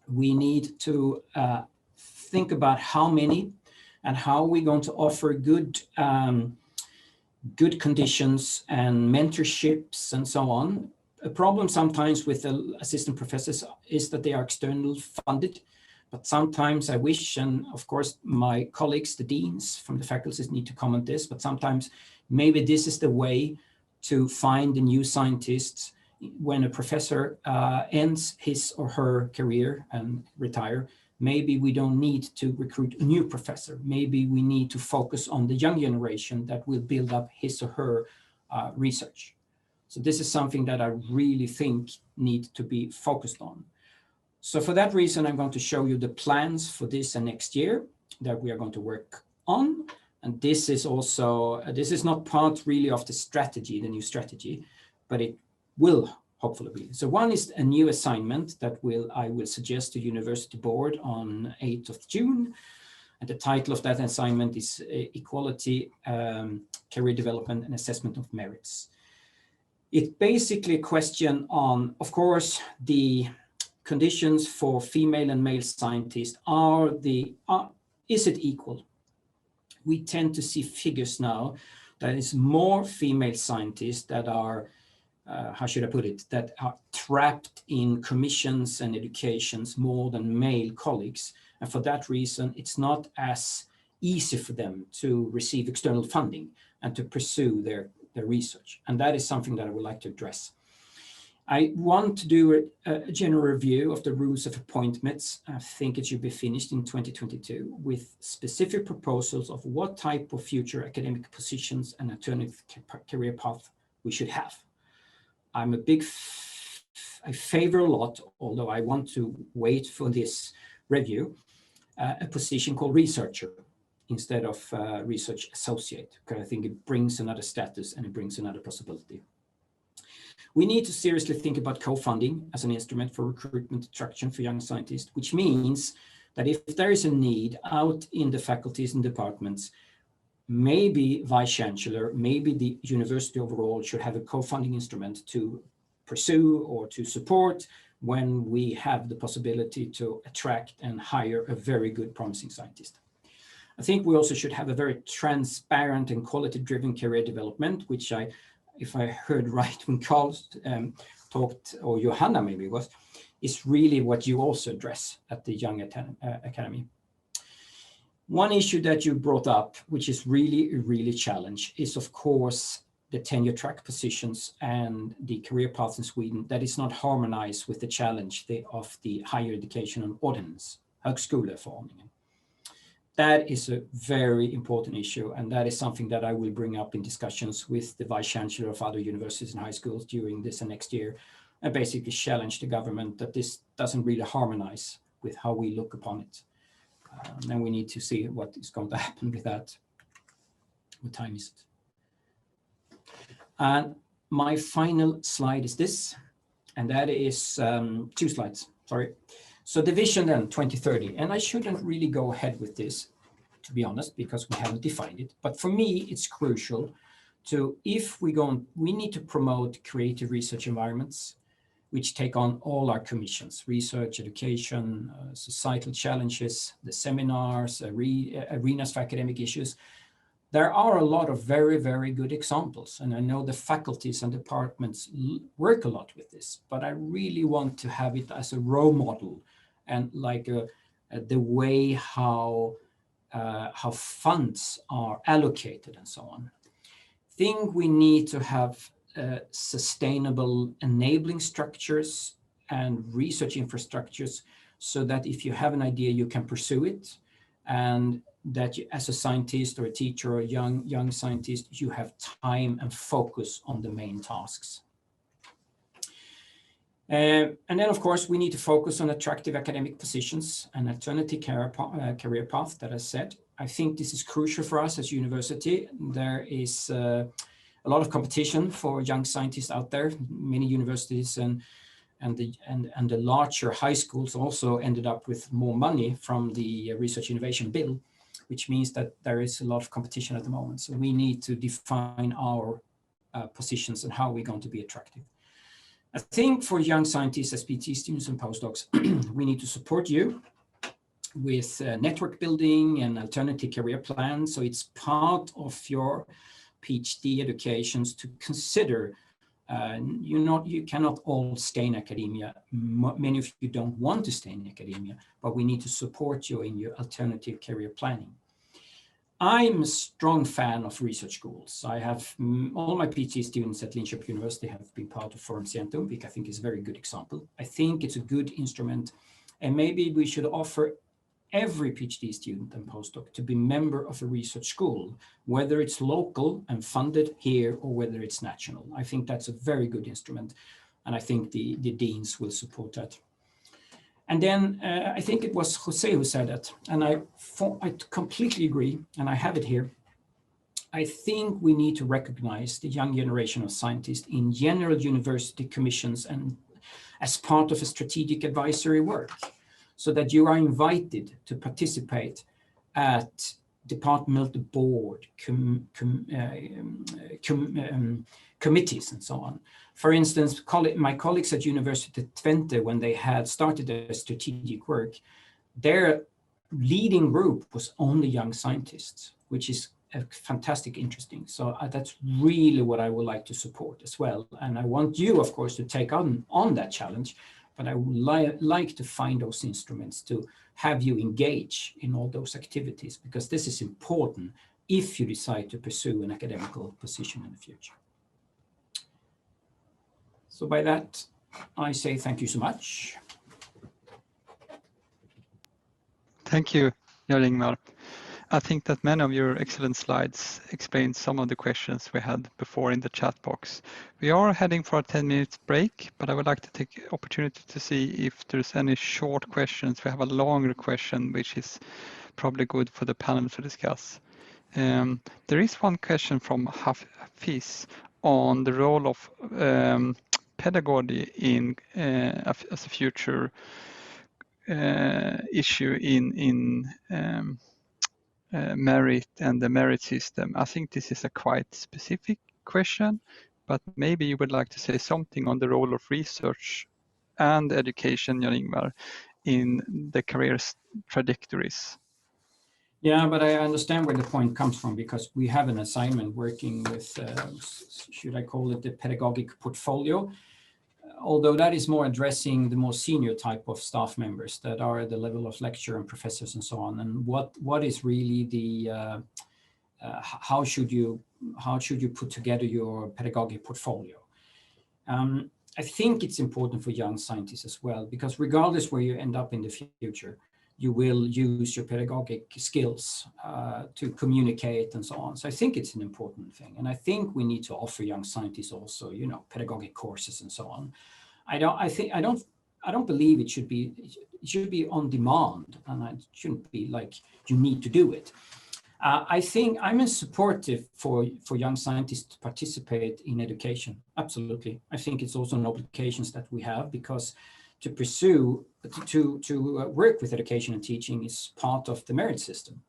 We need to think about how many and how we're going to offer good conditions and mentorships and so on. A problem sometimes with the assistant professors is that they are externally funded. But sometimes I wish, and of course my colleagues, the deans from the faculties, need to comment this, but sometimes maybe this is the way to find the new scientists. When a professor ends his or her career and retire, maybe we don't need to recruit a new professor. Maybe we need to focus on the young generation that will build up his or her research. So this is something that I really think needs to be focused on. So for that reason, I'm going to show you the plans for this and next year that we are going to work on. And this is also, this is not part really of the strategy, the new strategy, but it will hopefully be. So one is a new assignment that I will suggest to University Board on 8th of June. And the title of that assignment is Equality, Career Development and Assessment of Merits. It's basically a question on, of course, the conditions for female and male scientists. Is it equal? We tend to see figures now that is more female scientists that are, how should I put it, that are trapped in commissions and educations more than male colleagues. And for that reason, it's not as easy for them to receive external funding and to pursue their research. And that is something that I would like to address. I want to do a general review of the rules of appointments. I think it should be finished in 2022 with specific proposals of what type of future academic positions and alternative career path we should have. I'm a big, I favor a lot, although I want to wait for this review, a position called researcher instead of research associate, because I think it brings another status and it brings another possibility. We need to seriously think about co-funding as an instrument for recruitment attraction for young scientists, which means that if there is a need out in the faculties and departments, maybe Vice-Chancellor, maybe the university overall should have a co-funding instrument to pursue or to support when we have the possibility to attract and hire a very good, promising scientist. I think we also should have a very transparent and quality-driven career development, which if I heard right when Karl talked, or Johanna maybe it was, is really what you also address at the Young Academy. One issue that you brought up, which is really challenge, is of course the tenure track positions and the career paths in Sweden that is not harmonized with the challenge of the higher education and ordinance, högskoleförordningen. That is a very important issue, and that is something that I will bring up in discussions with the Vice-Chancellor of other universities and high schools during this and next year, and basically challenge the government that this doesn't really harmonize with how we look upon it. And we need to see what is going to happen with that. What time is it? And my final slide is this, and that is 2 slides, sorry. So the vision then 2030, and I shouldn't really go ahead with this, to be honest, because we haven't defined it. But for me, it's crucial to, if we need to promote creative research environments, which take on all our commissions: research, education, societal challenges, the seminars, arenas for academic issues. There are a lot of very, very good examples, and I know the faculties and departments work a lot with this, but I really want to have it as a role model and like the way how funds are allocated and so on. I think we need to have sustainable enabling structures and research infrastructures so that if you have an idea, you can pursue it, and that you, as a scientist or a teacher or a young scientist, you have time and focus on the main tasks. And then, of course, we need to focus on attractive academic positions and alternative career path that I said. I think this is crucial for us as university. There is a lot of competition for young scientists out there. Many universities and the larger high schools also ended up with more money from the Research Innovation Bill, which means that there is a lot of competition at the moment. So we need to define our positions and how we're going to be attractive. I think for young scientists, as PhD students and postdocs, we need to support you with network building and alternative career plans. So it's part of your PhD educations to consider. You cannot all stay in academia. Many of you don't want to stay in academia, but we need to support you in your alternative career planning. I'm a strong fan of research schools. I have all my PhD students at Linköping University have been part of Forum Centrum, which I think is a very good example. I think it's a good instrument, and maybe we should offer every PhD student and postdoc to be member of a research school, whether it's local and funded here or whether it's national. I think that's a very good instrument, and I think the deans will support that. And then I think it was Jose who said that, and I completely agree, and I have it here. I think we need to recognize the young generation of scientists in general university commissions and as part of a strategic advisory work, so that you are invited to participate at departmental board, committees and so on. For instance, my colleagues at University Twente, when they had started their strategic work, their leading group was only young scientists, which is fantastic interesting. So that's really what I would like to support as well. And I want you, of course, to take on that challenge, but I would like to find those instruments to have you engage in all those activities, because this is important if you decide to pursue an academical position in the future. So by that, I say thank you so much. Thank you, Jan-Ingvar. I think that many of your excellent slides explain some of the questions we had before in the chat box. We are heading for a 10-minute break, but I would like to take the opportunity to see if there's any short questions. We have a longer question, which is probably good for the panel to discuss. There is one question from Hafiz on the role of pedagogy in as a future issue in merit and the merit system. I think this is a quite specific question, but maybe you would like to say something on the role of research and education, Jan-Ingvar, in the career trajectories. Yeah, but I understand where the point comes from, because we have an assignment working with, should I call it the pedagogic portfolio? Although that is more addressing the more senior type of staff members that are at the level of lecturer and professors and so on. And what is really the, how should you put together your pedagogic portfolio? I think it's important for young scientists as well, because regardless where you end up in the future, you will use your pedagogic skills to communicate and so on. So I think it's an important thing. And I think we need to offer young scientists also, pedagogic courses and so on. I don't believe it should be on demand, and it shouldn't be like you need to do it. I think I'm supportive for young scientists to participate in education. Absolutely. I think it's also an obligation that we have, because to pursue, to work with education and teaching is part of the merit system.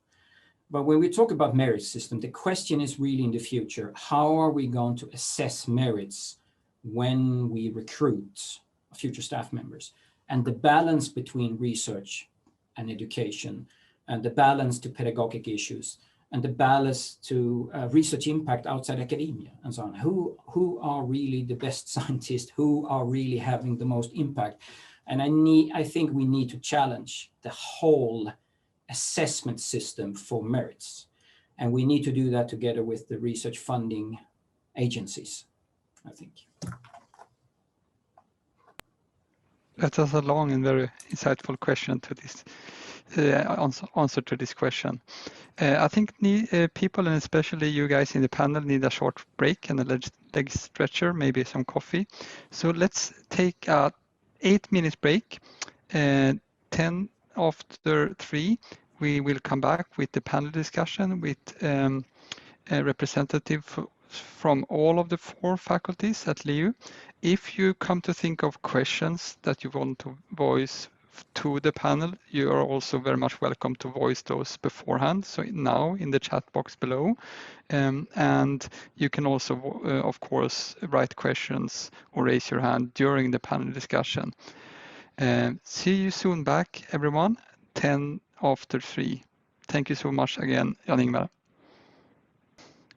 But when we talk about merit system, the question is really in the future, how are we going to assess merits when we recruit future staff members? And the balance between research and education, and the balance to pedagogic issues, and the balance to research impact outside academia, and so on. Who are really the best scientists? Who are really having the most impact? And I think we need to challenge the whole assessment system for merits. And we need to do that together with the research funding agencies, I think. That was a long and very insightful question to this answer to this question. I think people, and especially you guys in the panel, need a short break and a leg stretcher, maybe some coffee. So let's take a 8-minute break. 10 after 3, we will come back with the panel discussion with a representative from all of the 4 faculties at LiU. If you come to think of questions that you want to voice to the panel, you are also very much welcome to voice those beforehand. So now in the chat box below, and you can also, of course, write questions or raise your hand during the panel discussion. See you soon back, everyone, 10 after 3. Thank you so much again, Jan-Ingvar.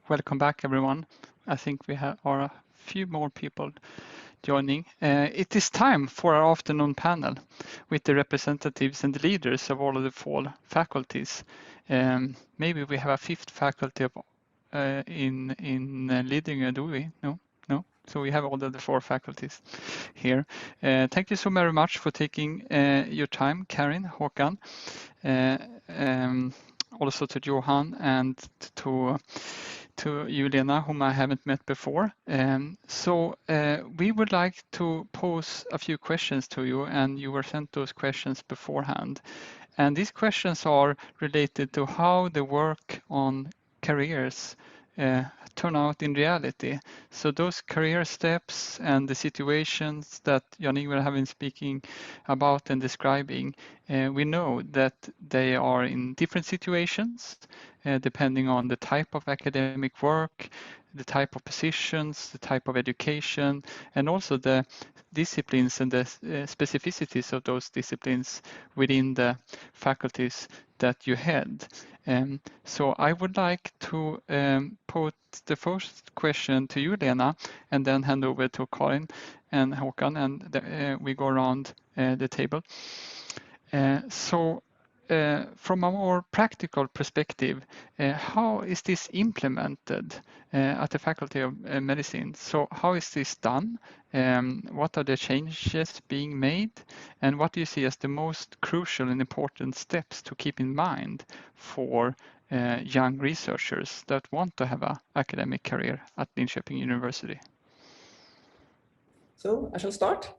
Welcome back, everyone. I think we are a few more people joining. It is time for our afternoon panel with the representatives and the leaders of all of the 4 faculties. Maybe we have a 5th faculty in leading, do we? No. So we have all of the 4 faculties here. Thank you so very much for taking your time, Karin, Håkan, also to Johan, and to you, Lena, whom I haven't met before. So we would like to pose a few questions to you, and you were sent those questions beforehand. And these questions are related to how the work on careers turn out in reality. So those career steps and the situations that Jan-Ingvar have been speaking about and describing, we know that they are in different situations, depending on the type of academic work, the type of positions, the type of education, and also the disciplines and the specificities of those disciplines within the faculties that you head. So I would like to put the first question to you, Lena, and then hand over to Karin and Håkan, and we go around the table. So from a more practical perspective, how is this implemented at the Faculty of Medicine? So how is this done? What are the changes being made? And what do you see as the most crucial and important steps to keep in mind for young researchers that want to have an academic career at Linköping University? So I shall start.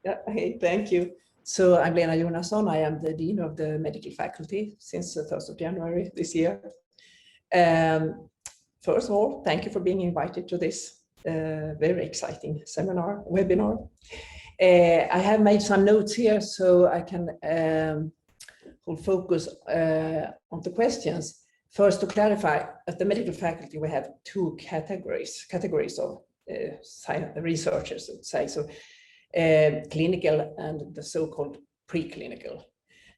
Yeah, hey, thank you. So I'm Lena Jonasson. I am the Dean of the Medical Faculty since the 1st of January this year. First of all, thank you for being invited to this very exciting webinar. I have made some notes here so I can focus on the questions. First, to clarify, at the medical faculty, we have 2 categories of researchers, let's say. So clinical and the so-called preclinical.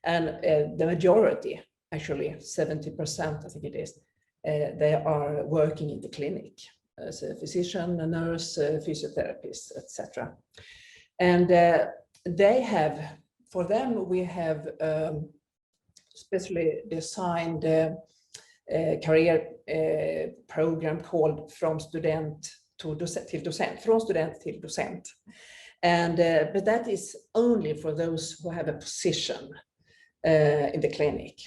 And the majority, actually 70%, I think it is, they are working in the clinic as a physician, a nurse, a physiotherapist, etc. And they have, for them, we have specially designed a career program called From Student till Docent, From Student till Docent. And but that is only for those who have a position in the clinic.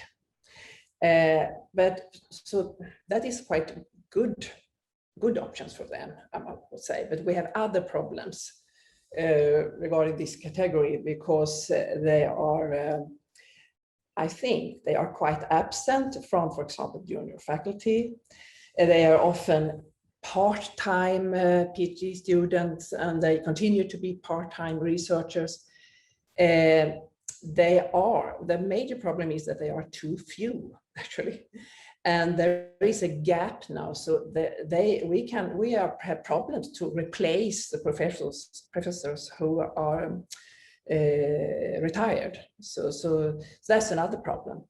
But so that is quite good options for them, I would say. But we have other problems regarding this category because they are I think they are quite absent from, for example, junior faculty. They are often part-time PhD students, and they continue to be part-time researchers. The major problem is that they are too few, actually. And there is a gap now, so we have problems to replace the professors who are retired. So that's another problem.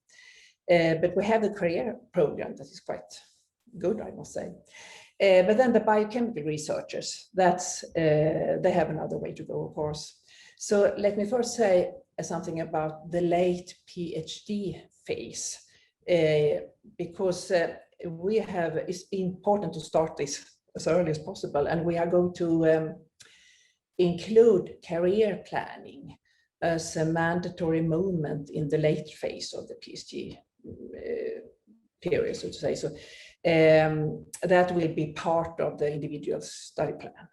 But we have the career program that is quite good, I must say. But then the biochemical researchers, they have another way to go, of course. So let me first say something about the late PhD phase, because it's important to start this as early as possible, and we are going to include career planning as a mandatory moment in the late phase of the PhD period, so to say. So that will be part of the individual study plan.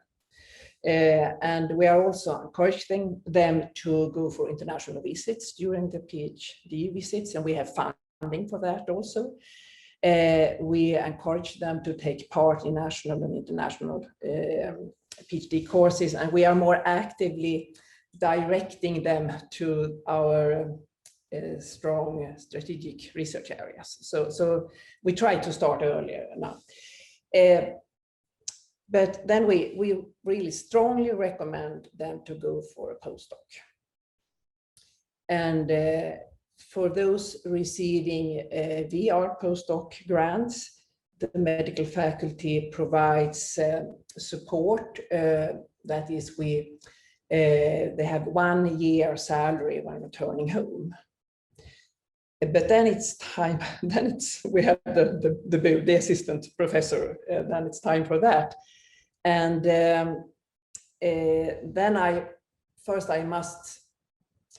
And we are also encouraging them to go for international visits during the PhD visits, and we have funding for that also. We encourage them to take part in national and international PhD courses, and we are more actively directing them to our strong strategic research areas. So we try to start earlier now. But then we really strongly recommend them to go for a postdoc. And for those receiving VR postdoc grants, the medical faculty provides support. That is, they have 1 year salary when returning home. But then it's time. We have the assistant professor. Then it's time for that. And then I must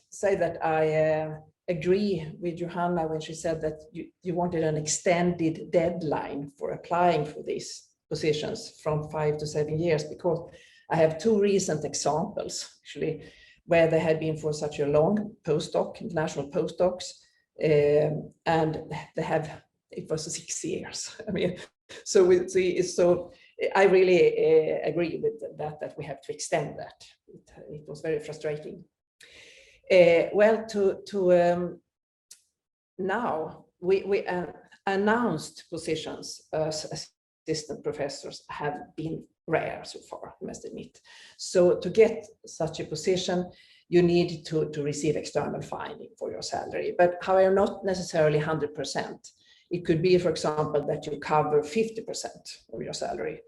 say that I agree with Johanna when she said that you wanted an extended deadline for applying for these positions from 5 to 7 years, because I have 2 recent examples actually where they had been for such a long postdoc, international postdocs, and it was 6 years. I mean, so I really agree with that we have to extend that. It was very frustrating. Now we announced positions as assistant professors have been rare so far, I must admit. So to get such a position, you need to receive external funding for your salary, but however, not necessarily 100%. It could be, for example, that you cover 50% of your salary,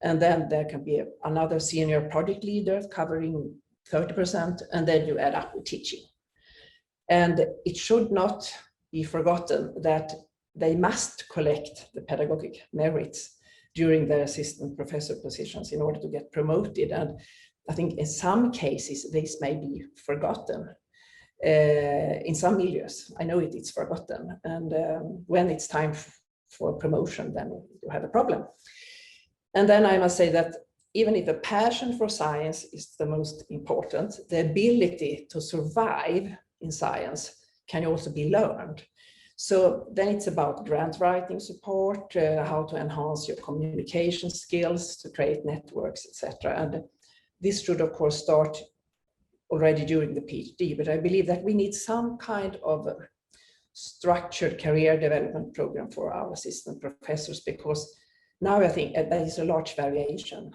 and then there can be another senior project leader covering 30%, and then you add up with teaching. And it should not be forgotten that they must collect the pedagogic merits during their assistant professor positions in order to get promoted. And I think in some cases, this may be forgotten. In some milieux, I know it's forgotten. And when it's time for promotion, then you have a problem. And then I must say that even if a passion for science is the most important, the ability to survive in science can also be learned. So then it's about grant writing support, how to enhance your communication skills, to create networks, etc. And this should, of course, start already during the PhD, but I believe that we need some kind of structured career development program for our assistant professors, because now I think there is a large variation.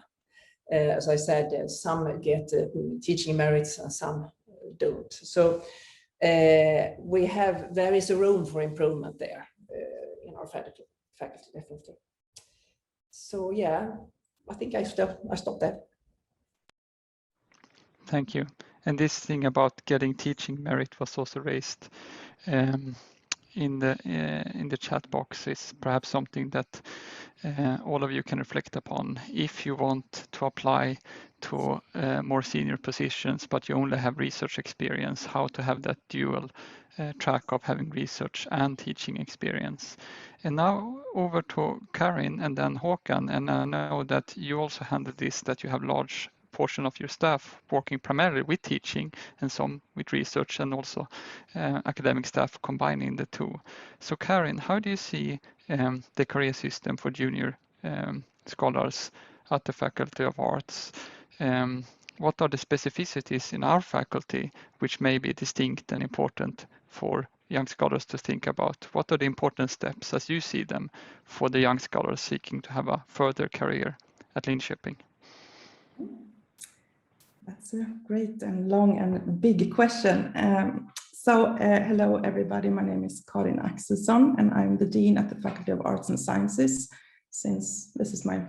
As I said, some get teaching merits and some don't. So there is a room for improvement there in our faculty, definitely. So yeah, I think I stopped there. Thank you. And this thing about getting teaching merit was also raised in the chat box. Is perhaps something that all of you can reflect upon if you want to apply to more senior positions, but you only have research experience, how to have that dual track of having research and teaching experience. And now over to Karin and then Håkan. And I know that you also handle this, that you have large portion of your staff working primarily with teaching and some with research, and also academic staff combining the two. So Karin, how do you see the career system for junior scholars at the Faculty of Arts? What are the specificities in our faculty which may be distinct and important for young scholars to think about? What are the important steps as you see them for the young scholars seeking to have a further career at Linköping? That's a great and long and big question. Hello everybody, my name is Karin Axelsson and I'm the Dean at the Faculty of Arts and Sciences since this is my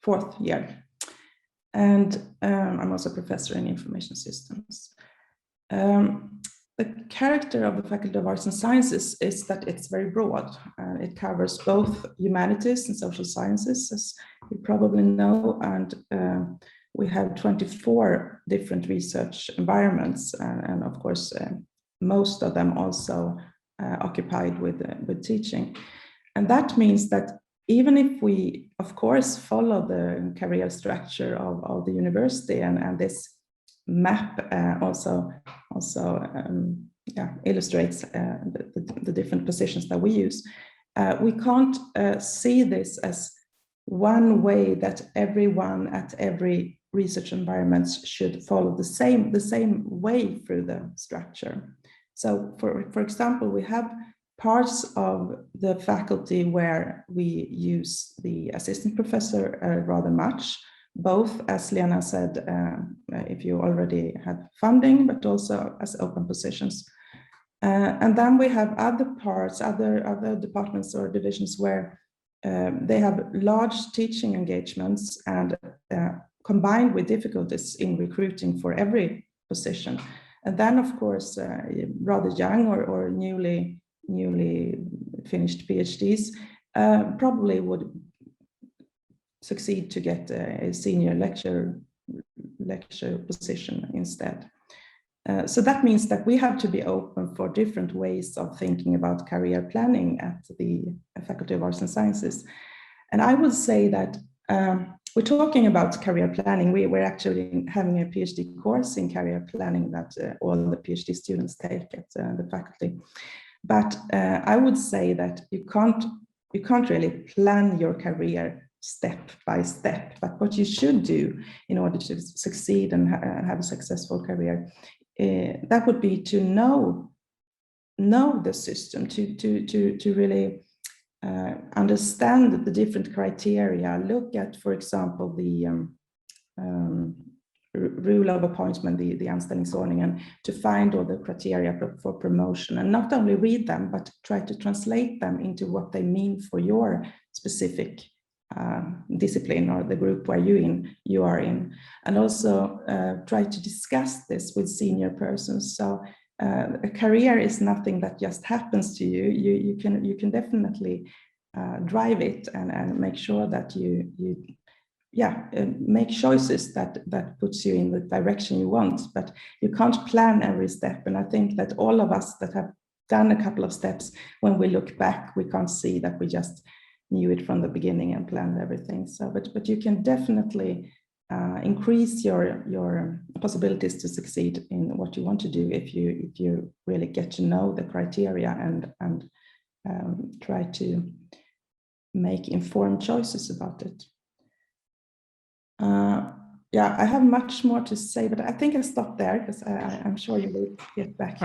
4th year. And I'm also a professor in information systems. The character of the Faculty of Arts and Sciences is that it's very broad. It covers both humanities and social sciences, as you probably know, and we have 24 different research environments, and of course, most of them also occupied with teaching. And that means that even if we, of course, follow the career structure of the university, and this map also illustrates the different positions that we use, we can't see this as one way that everyone at every research environment should follow the same way through the structure. So for example, we have parts of the faculty where we use the assistant professor rather much, both, as Lena said, if you already have funding, but also as open positions. And then we have other parts, other departments or divisions where they have large teaching engagements and combined with difficulties in recruiting for every position. And then, of course, rather young or newly finished PhDs probably would succeed to get a senior lecture position instead. So that means that we have to be open for different ways of thinking about career planning at the Faculty of Arts and Sciences. And I would say that we're talking about career planning. We're actually having a PhD course in career planning that all the PhD students take at the faculty. But I would say that you can't really plan your career step by step. But what you should do in order to succeed and have a successful career, that would be to know the system, to really understand the different criteria. Look at, for example, the rule of appointment, the anställningsordning, and to find all the criteria for promotion, and not only read them, but try to translate them into what they mean for your specific discipline or the group where you are in, and also try to discuss this with senior persons. So a career is nothing that just happens to you. You can definitely drive it and make sure that you make choices that puts you in the direction you want, but you can't plan every step. And I think that all of us that have done a couple of steps, when we look back, we can't see that we just knew it from the beginning and planned everything. So, but you can definitely increase your possibilities to succeed in what you want to do if you really get to know the criteria and try to make informed choices about it. I have much more to say, but I think I'll stop there because I'm sure you will get back.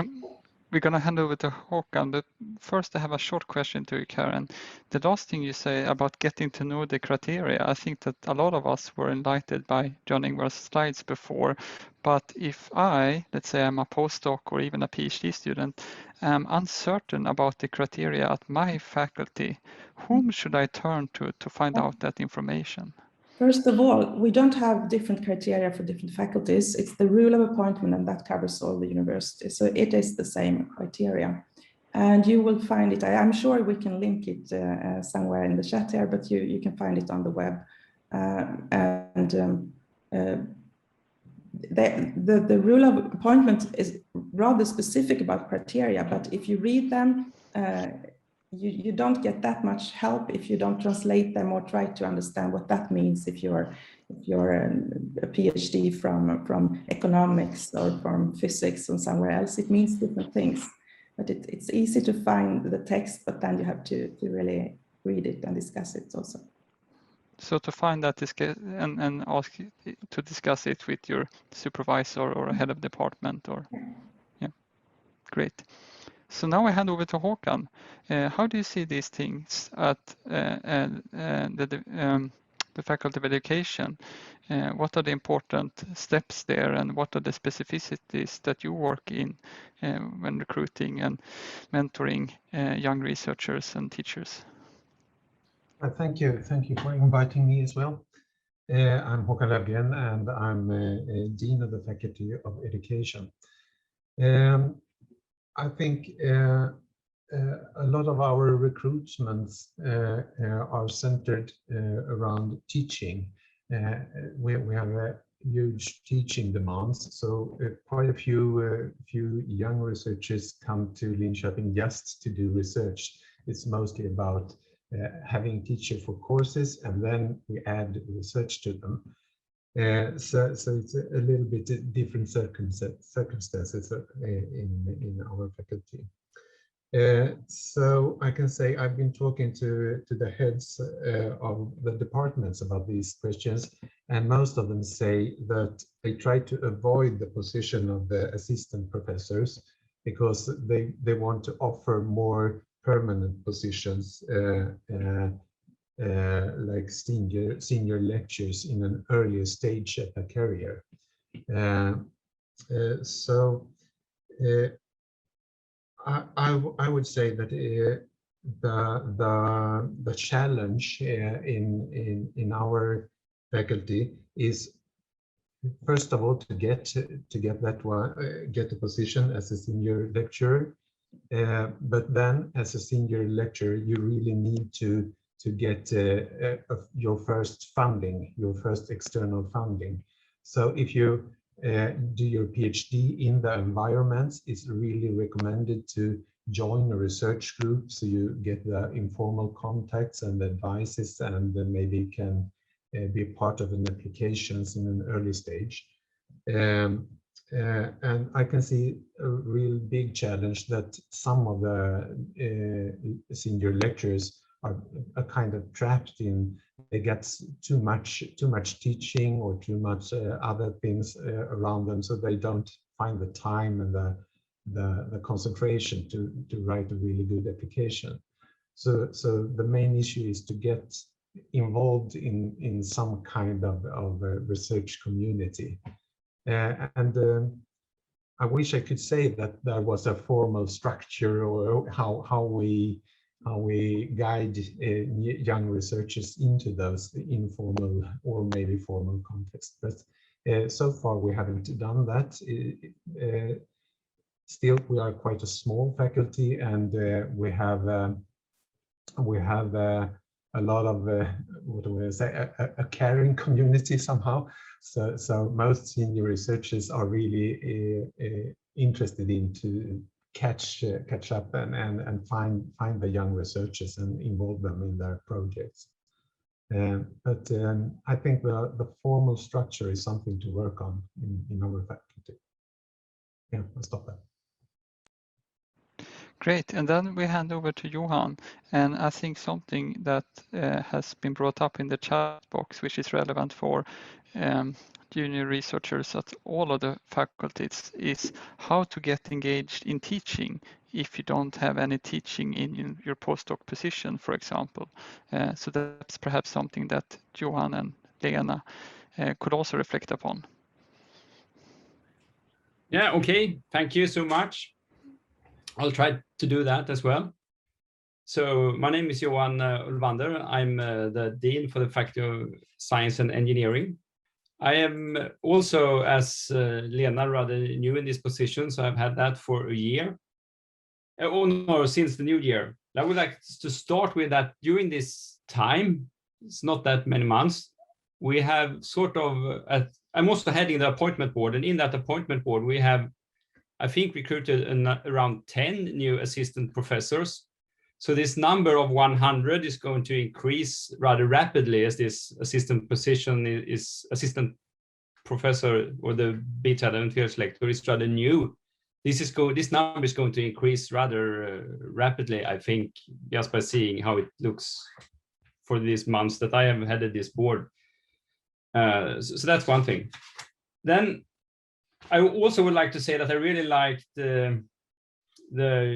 We're going to hand over to Håkan, but first I have a short question to you, Karin. The last thing you say about getting to know the criteria, I think that a lot of us were enlightened by Jan-Ingvar's slides before, but if let's say I'm a postdoc or even a PhD student, am uncertain about the criteria at my faculty, whom should I turn to find out that information? First of all, we don't have different criteria for different faculties. It's the rule of appointment, and that covers all the universities. So it is the same criteria. And you will find it, I'm sure we can link it somewhere in the chat here, but you can find it on the web. The rule of appointment is rather specific about criteria, but if you read them, you don't get that much help if you don't translate them or try to understand what that means if you're a PhD from economics or from physics or somewhere else. It means different things, but it's easy to find the text, but then you have to really read it and discuss it also. So to find that and ask to discuss it with your supervisor or a head of department, or yeah, great. So now I hand over to Håkan. How do you see these things at the Faculty of Education? What are the important steps there, and what are the specificities that you work in when recruiting and mentoring young researchers and teachers? Thank you for inviting me as well. I'm Håkan Löfgren, and I'm a Dean of the Faculty of Education. I think a lot of our recruitments are centered around teaching. We have a huge teaching demands, so quite a few young researchers come to Linköping just to do research. It's mostly about having teacher for courses, and then we add research to them. So it's a little bit different circumstances in our faculty. So I can say I've been talking to the heads of the departments about these questions, and most of them say that they try to avoid the position of the assistant professors because they want to offer more permanent positions like senior lectures in an earlier stage of a career. I would say that the challenge in our faculty is, first of all, to get a position as a senior lecturer. But then, as a senior lecturer, you really need to get your first funding, your first external funding. So if you do your PhD in the environment, it's really recommended to join a research group so you get the informal contacts and advices, and then maybe can be part of an applications in an early stage. And I can see a real big challenge that some of the senior lecturers are kind of trapped in. They get too much teaching or too much other things around them, so they don't find the time and the concentration to write a really good application. So the main issue is to get involved in some kind of a research community. I wish I could say that there was a formal structure or how we guide young researchers into those informal or maybe formal contexts. But so far we haven't done that. Still, we are quite a small faculty, and we have a lot of what do I say, a caring community somehow. So most senior researchers are really interested in to catch up and find the young researchers and involve them in their projects. But I think the formal structure is something to work on in our faculty. Yeah, I'll stop there. Great, and then we hand over to Johan, and I think something that has been brought up in the chat box, which is relevant for junior researchers at all of the faculties, is how to get engaged in teaching if you don't have any teaching in your postdoc position, for example. So that's perhaps something that Johan and Lena could also reflect upon. Yeah, okay, thank you so much. I'll try to do that as well. So my name is Johan Ölvander. I'm the Dean for the Faculty of Science and Engineering. I am also, as Lena, rather new in this position, so I've had that for a year. Oh no, since the new year. I would like to start with that during this time, it's not that many months, we have sort of, I'm also heading the appointment board, and in that appointment board we have, I think, recruited around 10 new assistant professors. So this number of 100 is going to increase rather rapidly as this assistant position is assistant professor, or the biträdande lektor is rather new. This number is going to increase rather rapidly, I think, just by seeing how it looks for these months that I have headed this board. So that's one thing. Then I also would like to say that I really liked the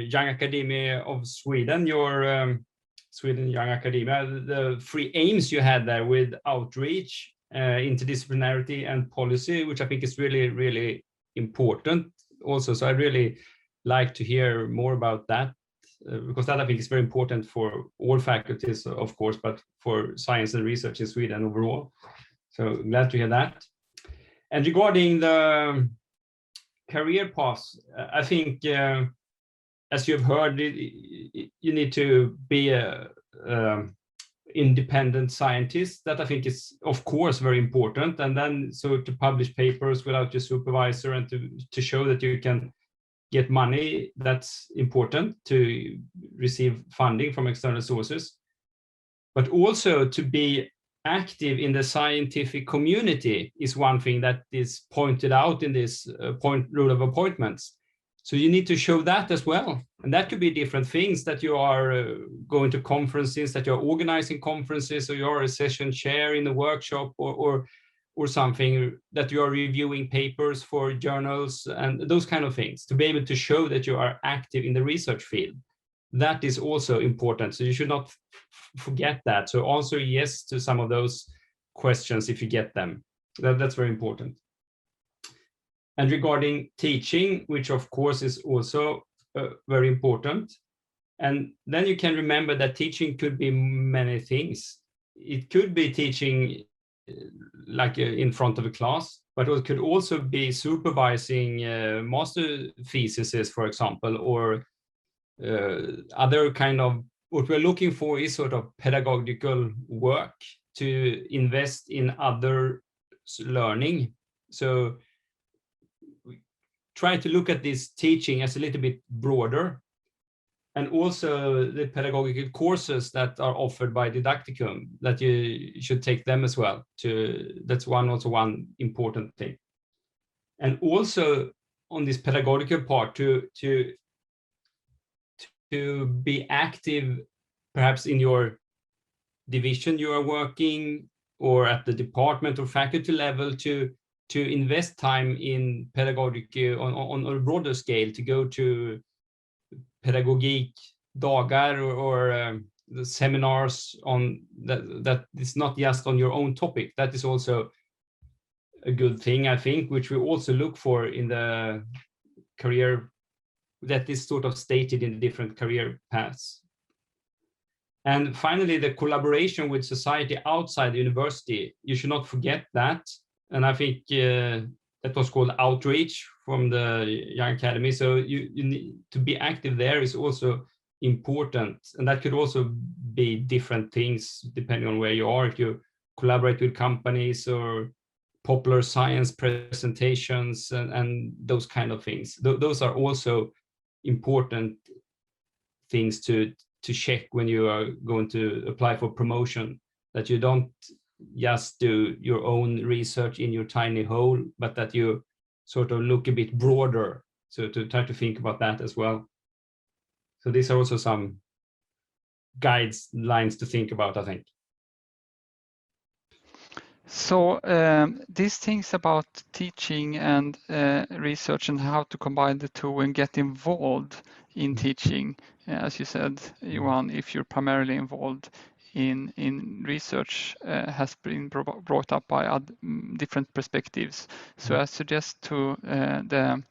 Young Academy of Sweden, your Sweden Young Academia, the 3 aims you had there with outreach, interdisciplinarity and policy, which I think is really, really important also. So I really like to hear more about that, because that I think is very important for all faculties, of course, but for science and research in Sweden overall. So glad to hear that. And regarding the career paths, I think, as you've heard, you need to be a independent scientist. That I think is, of course, very important. And then so to publish papers without your supervisor and to show that you can get money, that's important, to receive funding from external sources. But also to be active in the scientific community is one thing that is pointed out in this rule of appointments. So you need to show that as well. And that could be different things, that you are going to conferences, that you're organizing conferences, or you're a session chair in a workshop, or something, that you are reviewing papers for journals and those kind of things, to be able to show that you are active in the research field. That is also important. So you should not forget that. So answer yes to some of those questions if you get them. That's very important. And regarding teaching, which of course is also very important. And then you can remember that teaching could be many things. It could be teaching like in front of a class, but it could also be supervising master theses, for example, or other kind of, what we're looking for is sort of pedagogical work to invest in other learning. So try to look at this teaching as a little bit broader, and also the pedagogical courses that are offered by Didacticum, that you should take them as well. That's also one important thing. And also on this pedagogical part, to be active, perhaps in your division you are working, or at the department or faculty level, to invest time in pedagogy on a broader scale, to go to pedagogik dagar or the seminars on that is not just on your own topic. That is also a good thing, I think, which we also look for in the career, that is sort of stated in the different career paths. And finally, the collaboration with society outside the university, you should not forget that. And I think that was called outreach from the Young Academy. So you need to be active there is also important. And that could also be different things depending on where you are. If you collaborate with companies or popular science presentations and those kind of things. Those are also important things to check when you are going to apply for promotion, that you don't just do your own research in your tiny hole, but that you sort of look a bit broader. So to try to think about that as well. So these are also some guidelines to think about, I think. So these things about teaching and research and how to combine the two and get involved in teaching, as you said, Johan, if you're primarily involved in research, has been brought up by different perspectives. So I suggest to the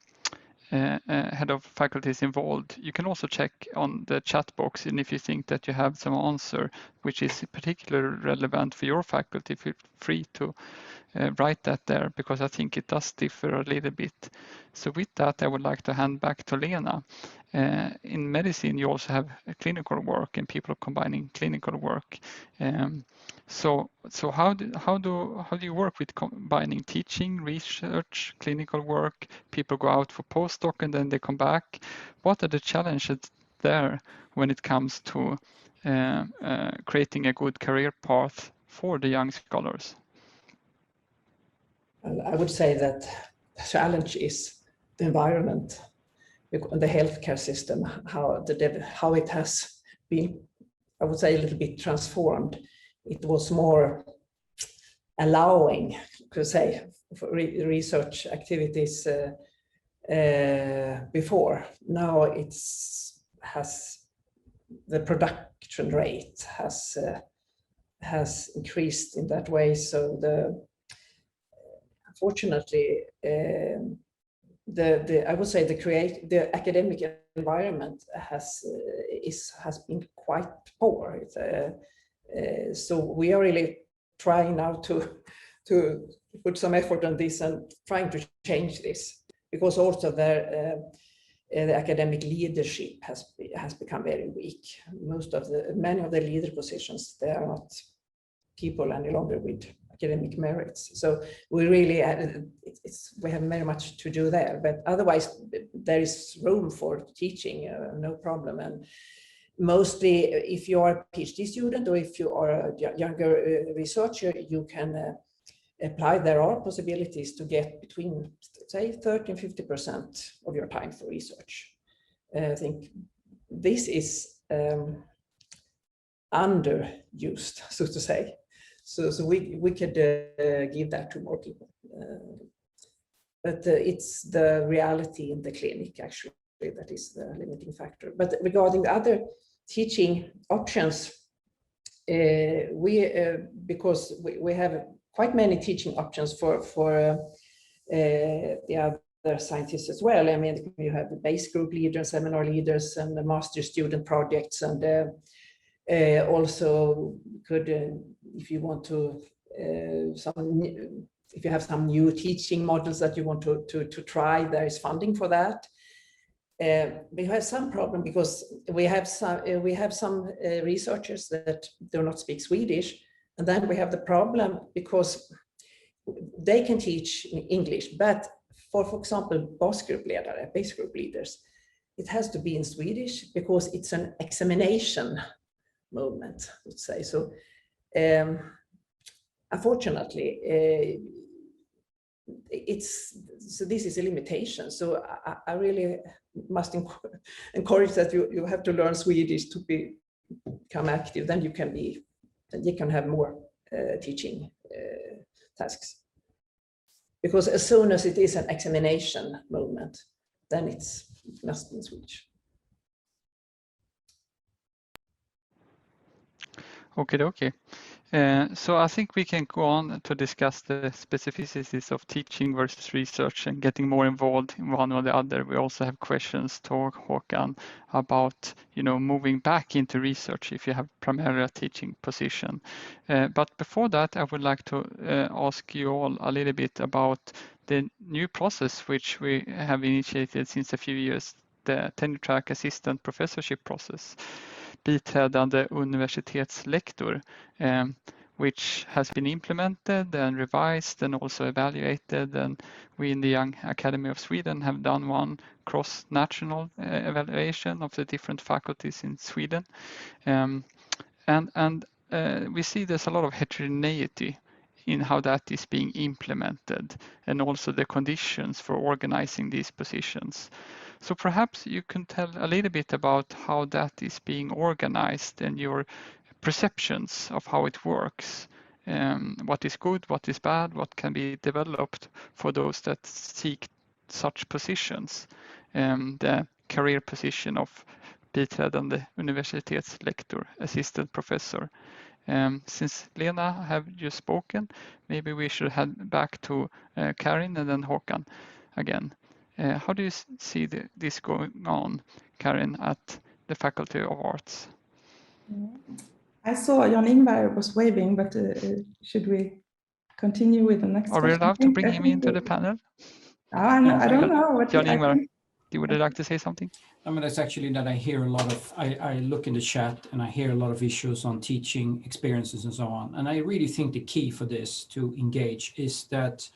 head of faculties involved, you can also check on the chat box, and if you think that you have some answer which is particularly relevant for your faculty, feel free to write that there, because I think it does differ a little bit. So with that, I would like to hand back to Lena. In medicine, you also have clinical work and people combining clinical work. So how do you work with combining teaching, research, clinical work? People go out for postdoc and then they come back. What are the challenges there when it comes to creating a good career path for the young scholars? I would say that the challenge is the environment, the healthcare system, how it has been, I would say, a little bit transformed. It was more allowing, to say, for research activities before. Now the production rate has increased in that way. So unfortunately, I would say the academic environment has been quite poor. So we are really trying now to put some effort on this and trying to change this, because also the academic leadership has become very weak. Many of the leader positions, they are not people any longer with academic merits. So we really we have very much to do there, but otherwise there is room for teaching, no problem. And mostly if you are a PhD student or if you are a younger researcher, you can apply. There are possibilities to get between, say, 30 and 50% of your time for research. I think this is underused, so to say. So we could give that to more people. But it's the reality in the clinic, actually, that is the limiting factor. But regarding the other teaching options, because we have quite many teaching options for the other scientists as well. I mean, you have the base group leaders, seminar leaders, and the master student projects, and also could, if you want to, if you have some new teaching models that you want to try, there is funding for that. We have some problem because we have some researchers that do not speak Swedish, and then we have the problem because they can teach in English, but for example, base group leaders, it has to be in Swedish because it's an examination moment, let's say. So unfortunately, this is a limitation. So I really must encourage that you have to learn Swedish to become active. Then you can have more teaching tasks. Because as soon as it is an examination moment, then it must be in Swedish. Okay. So I think we can go on to discuss the specificities of teaching versus research and getting more involved in one or the other. We also have questions to Håkan about, moving back into research if you have primarily a teaching position. But before that, I would like to ask you all a little bit about the new process which we have initiated since a few years, the tenure track assistant professorship process. Biträdande universitetslektor, which has been implemented and revised and also evaluated. And we in the Young Academy of Sweden have done one cross-national evaluation of the different faculties in Sweden. And we see there's a lot of heterogeneity in how that is being implemented and also the conditions for organizing these positions. So perhaps you can tell a little bit about how that is being organized and your perceptions of how it works. What is good, what is bad, what can be developed for those that seek such positions. The career position of biträdande universitetslektor, assistant professor. Since Lena have just spoken, maybe we should head back to Karin and then Håkan again. How do you see this going on, Karin, at the Faculty of Arts? I saw Jan-Ingvar was waving, but should we continue with the next question? Are we allowed to bring him into the panel? I don't know. Jan-Ingvar, would you like to say something? I mean, it's actually that I hear a lot of, I look in the chat and I hear a lot of issues on teaching experiences and so on. And I really think the key for this to engage is that,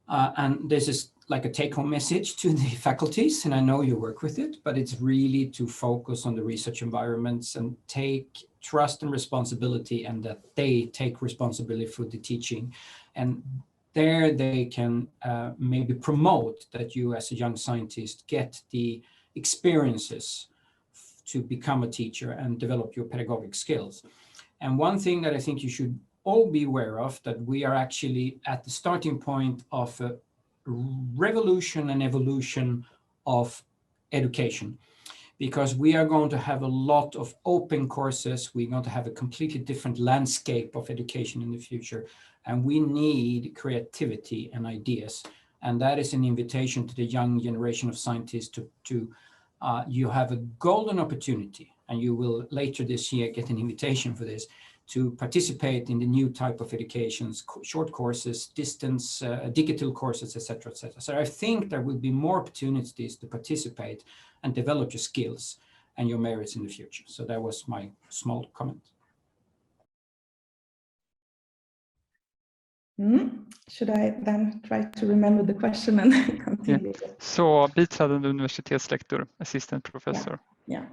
and this is like a take-home message to the faculties, and I know you work with it, but it's really to focus on the research environments and take trust and responsibility, and that they take responsibility for the teaching. And there they can maybe promote that you as a young scientist get the experiences to become a teacher and develop your pedagogic skills. And one thing that I think you should all be aware of, that we are actually at the starting point of a revolution and evolution of education, because we are going to have a lot of open courses. We're going to have a completely different landscape of education in the future, and we need creativity and ideas. And that is an invitation to the young generation of scientists to you have a golden opportunity, and you will later this year get an invitation for this, to participate in the new type of educations, short courses, distance, digital courses, etc., etc. So I think there will be more opportunities to participate and develop your skills and your merits in the future. So that was my small comment. Should I then try to remember the question and continue? Yeah. Så biträdande universitetslektor, assistant professor. Yeah.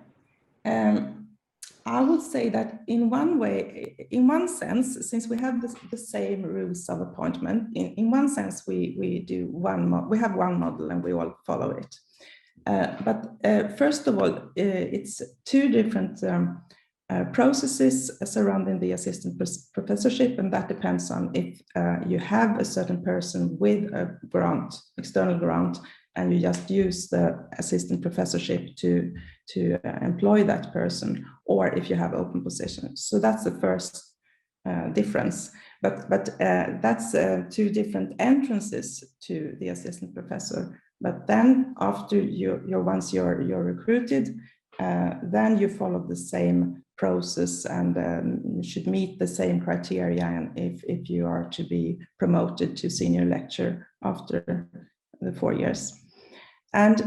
I would say that in one way, in one sense, since we have the same rules of appointment, in one sense we have one model and we all follow it. But first of all, it's two different processes surrounding the assistant professorship, and that depends on if you have a certain person with a grant, external grant, and you just use the assistant professorship to employ that person, or if you have open positions. So that's the first difference. But that's two different entrances to the assistant professor. But then after once you're recruited, then you follow the same process and should meet the same criteria, and if you are to be promoted to senior lecturer after the 4 years. And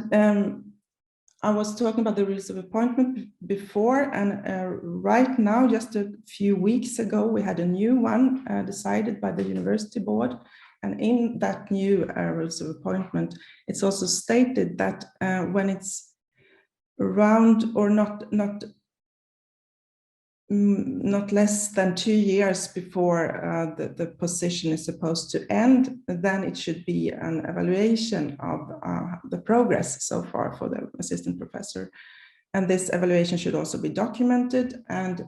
I was talking about the rules of appointment before, and right now, just a few weeks ago, we had a new one decided by the university board. And in that new rules of appointment, it's also stated that when it's around or not less than 2 years before the position is supposed to end, then it should be an evaluation of the progress so far for the assistant professor. And this evaluation should also be documented, and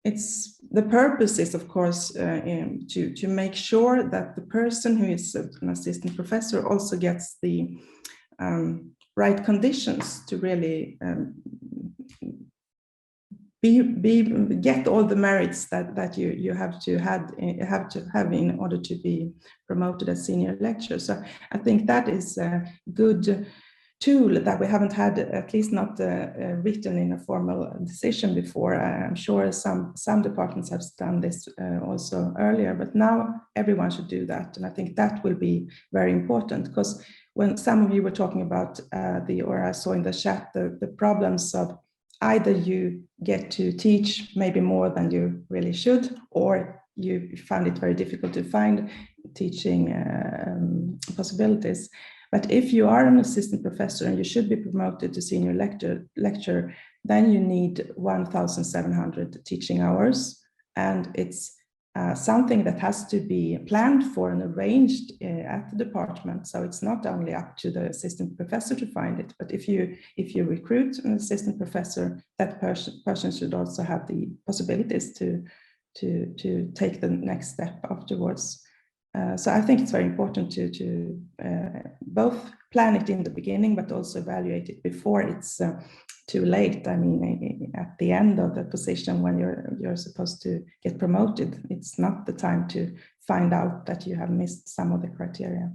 the purpose is, of course, to make sure that the person who is an assistant professor also gets the right conditions to really get all the merits that you have to have in order to be promoted as senior lecturer. So I think that is a good tool that we haven't had, at least not written in a formal decision before. I'm sure some departments have done this also earlier, but now everyone should do that. And I think that will be very important, because when some of you were talking about or I saw in the chat, the problems of either you get to teach maybe more than you really should, or you find it very difficult to find teaching possibilities. But if you are an assistant professor and you should be promoted to senior lecturer, then you need 1,700 teaching hours. And it's something that has to be planned for and arranged at the department. So it's not only up to the assistant professor to find it, but if you recruit an assistant professor, that person should also have the possibilities to take the next step afterwards. So I think it's very important to both plan it in the beginning, but also evaluate it before it's too late. I mean, at the end of the position when you're supposed to get promoted, it's not the time to find out that you have missed some of the criteria.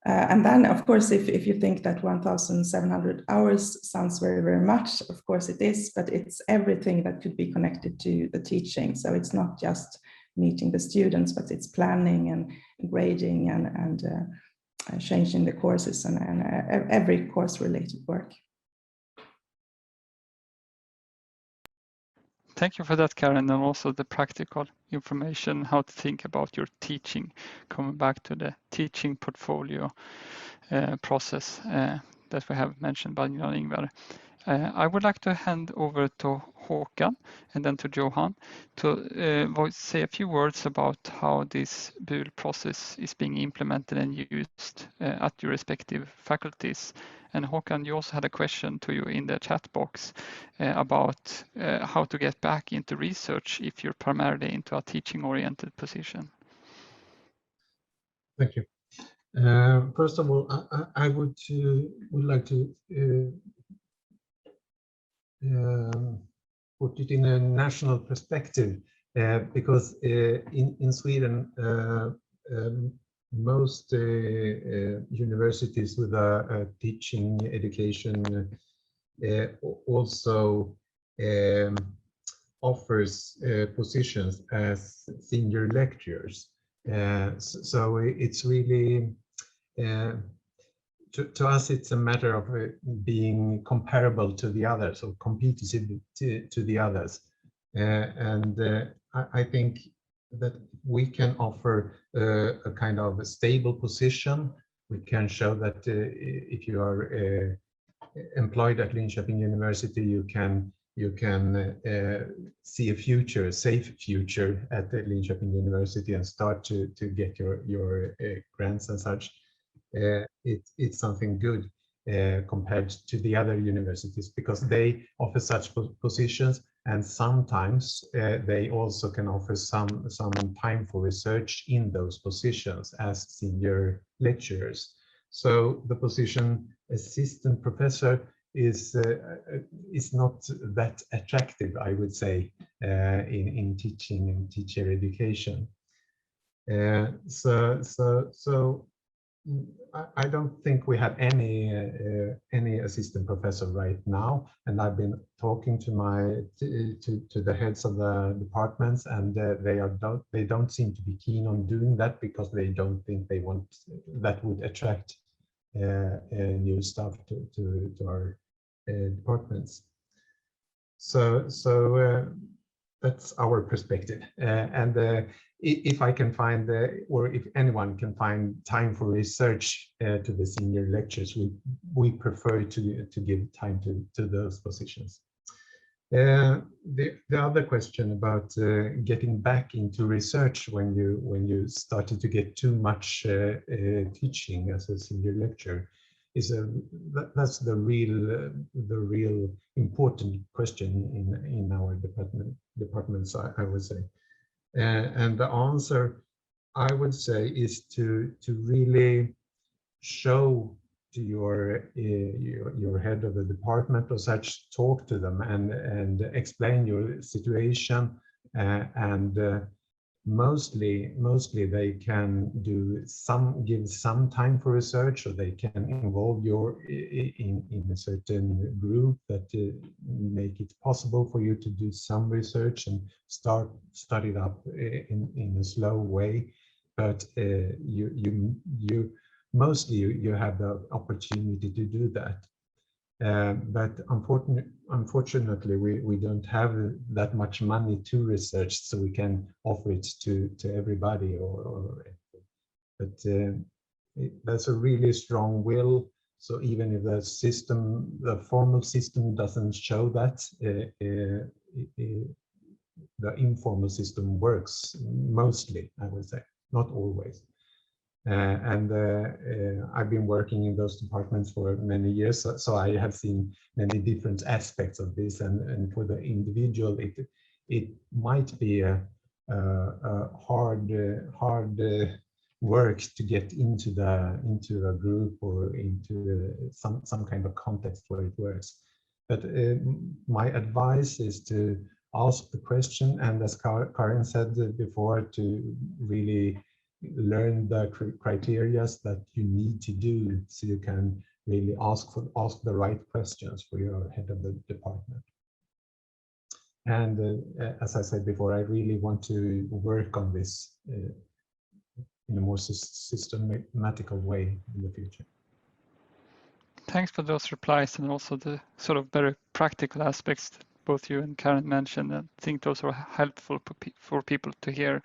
And then, of course, if you think that 1,700 hours sounds very, very much, of course it is, but it's everything that could be connected to the teaching. So it's not just meeting the students, but it's planning and grading and changing the courses and every course related work. thank you for that, Karin, and also the practical information, how to think about your teaching, coming back to the teaching portfolio process that we have mentioned by Jan-Ingvar. I would like to hand over to Håkan and then to Johan to say a few words about how this BUL process is being implemented and used at your respective faculties. And Håkan, you also had a question to you in the chat box about how to get back into research if you're primarily into a teaching-oriented position. Thank you. First of all, I would like to put it in a national perspective, because in Sweden, most universities with a teaching education also offers positions as senior lecturers. So it's really, to us, it's a matter of being comparable to the others, or competitive to the others. I think that we can offer a kind of a stable position. We can show that if you are employed at Linköping University, you can see a future, a safe future at the Linköping University and start to get your grants and such. It's something good compared to the other universities, because they offer such positions, and sometimes they also can offer some time for research in those positions as senior lecturers. So the position assistant professor is not that attractive, I would say, in teaching and teacher education. So I don't think we have any assistant professor right now, and I've been talking to the heads of the departments, and they don't seem to be keen on doing that, because they don't think that would attract new staff to our departments. So that's our perspective, and if I can find, or if anyone can find time for research to the senior lectures, we prefer to give time to those positions. The other question about getting back into research when you started to get too much teaching as a senior lecturer that's the real important question in our departments, I would say. And the answer, I would say, is to really show to your head of the department or such, talk to them and explain your situation, and mostly they can give some time for research, or they can involve you in a certain group that make it possible for you to do some research and start it up in a slow way. But mostly you have the opportunity to do that. But unfortunately, we don't have that much money to research, so we can offer it to everybody. But that's a really strong will. So even if the formal system doesn't show that, the informal system works mostly, I would say, not always. I've been working in those departments for many years, so I have seen many different aspects of this. And for the individual, it might be a hard work to get into a group or into some kind of context where it works. But my advice is to ask the question, and as Karin said before, to really learn the criteria that you need to do, so you can really ask the right questions for your head of the department. And as I said before, I really want to work on this in a more systematical way in the future. Thanks for those replies, and also the sort of very practical aspects both you and Karin mentioned. I think those are helpful for people to hear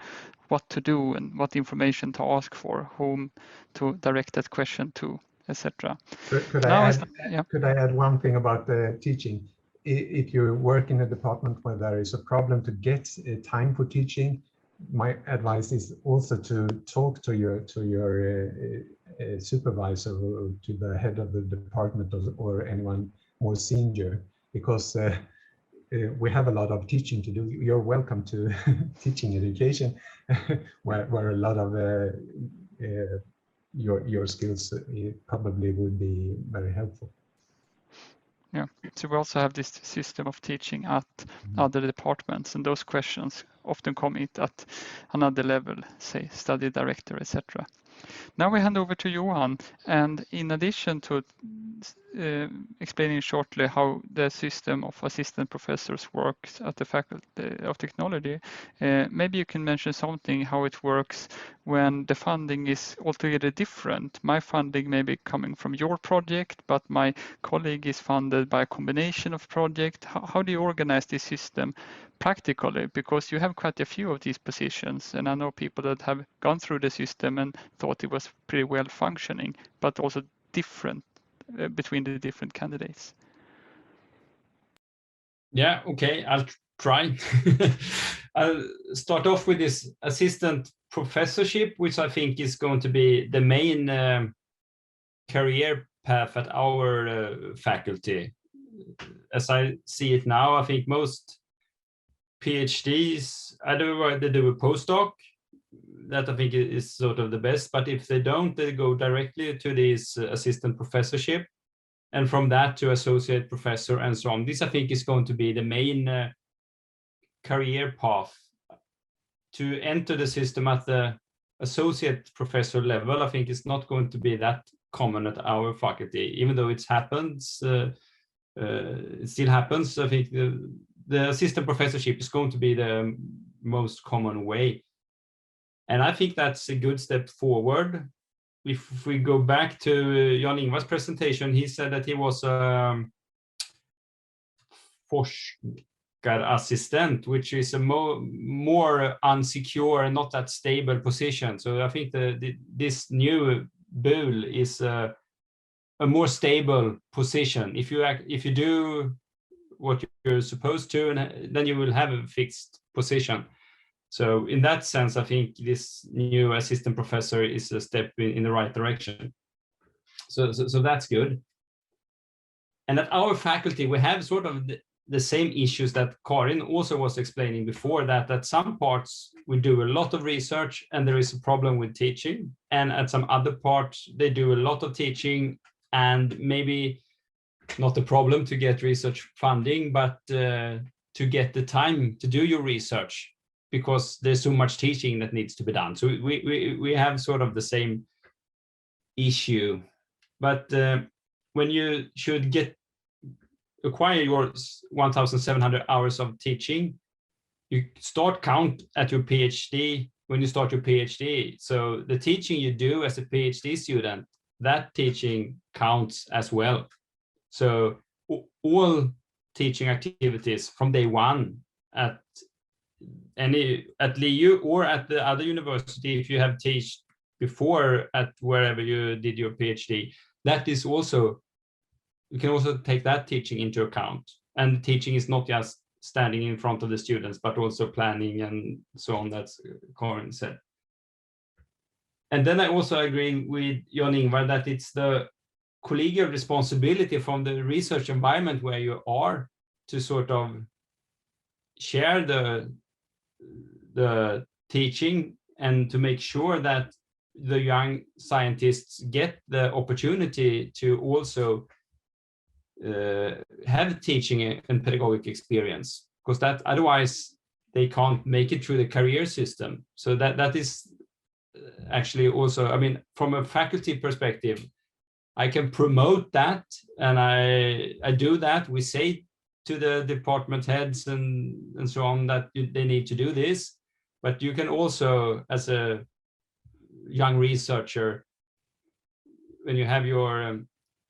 what to do and what information to ask for, whom to direct that question to, etc. Could I add one thing about the teaching? If you work in a department where there is a problem to get time for teaching, my advice is also to talk to your supervisor or to the head of the department or anyone more senior, because we have a lot of teaching to do. You're welcome to teaching education, where a lot of your skills probably would be very helpful. Yeah, so we also have this system of teaching at other departments, and those questions often come in at another level, say study director, etc. Now we hand over to Johan, and in addition to explaining shortly how the system of assistant professors works at the Faculty of Technology, maybe you can mention something how it works when the funding is altogether different. My funding may be coming from your project, but my colleague is funded by a combination of projects. How do you organize this system practically? Because you have quite a few of these positions, and I know people that have gone through the system and thought it was pretty well functioning, but also different between the different candidates. Yeah, okay, I'll try. I'll start off with this assistant professorship, which I think is going to be the main career path at our faculty. As I see it now, I think most PhDs, I don't know, they do a postdoc. That I think is sort of the best, but if they don't, they go directly to this assistant professorship, and from that to associate professor and so on. This I think is going to be the main career path. To enter the system at the associate professor level, I think it's not going to be that common at our faculty, even though it happens. It still happens. I think the assistant professorship is going to be the most common way. And I think that's a good step forward. If we go back to Jan-Ingvar's presentation, he said that he was a forskarassistent, which is a more unsecure and not that stable position. So I think this new BUL is a more stable position. If you do what you're supposed to, and then you will have a fixed position. So in that sense, I think this new assistant professor is a step in the right direction. So that's good. And at our faculty, we have sort of the same issues that Karin also was explaining before, that at some parts we do a lot of research and there is a problem with teaching. And at some other parts, they do a lot of teaching and maybe not a problem to get research funding, but to get the time to do your research, because there's so much teaching that needs to be done. So we have sort of the same issue. But when you should acquire your 1,700 hours of teaching, you start count at your PhD when you start your PhD. So the teaching you do as a PhD student, that teaching counts as well. So all teaching activities from day one at LiU or at the other university, if you have taught before at wherever you did your PhD, that is also, you can also take that teaching into account. And teaching is not just standing in front of the students, but also planning and so on, that's Karin said. And then I also agree with Jan-Ingvar that it's the collegial responsibility from the research environment where you are to sort of share the teaching and to make sure that the young scientists get the opportunity to also have teaching and pedagogic experience, because that otherwise they can't make it through the career system. So that is actually also, I mean, from a faculty perspective, I can promote that, and I do that. We say to the department heads and so on that they need to do this, but you can also, as a young researcher, when you have your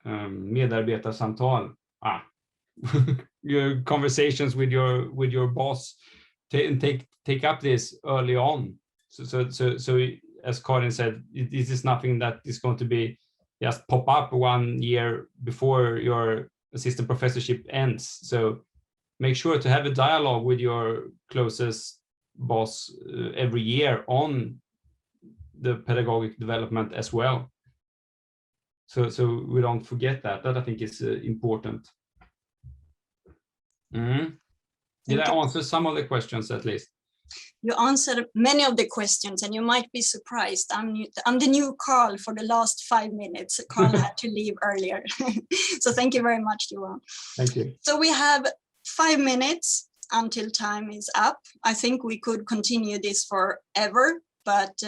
medarbetarsamtal, your conversations with your boss and take up this early on. So as Karin said, this is nothing that is going to be just pop up 1 year before your assistant professorship ends. So make sure to have a dialogue with your closest boss every year on the pedagogic development as well. So we don't forget that. That I think is important. Did I answer some of the questions at least? You answered many of the questions, and you might be surprised. I'm the new Karl for the last 5 minutes. Karl had to leave earlier. So thank you very much, Johan. Thank you. So we have 5 minutes until time is up. I think we could continue this forever, but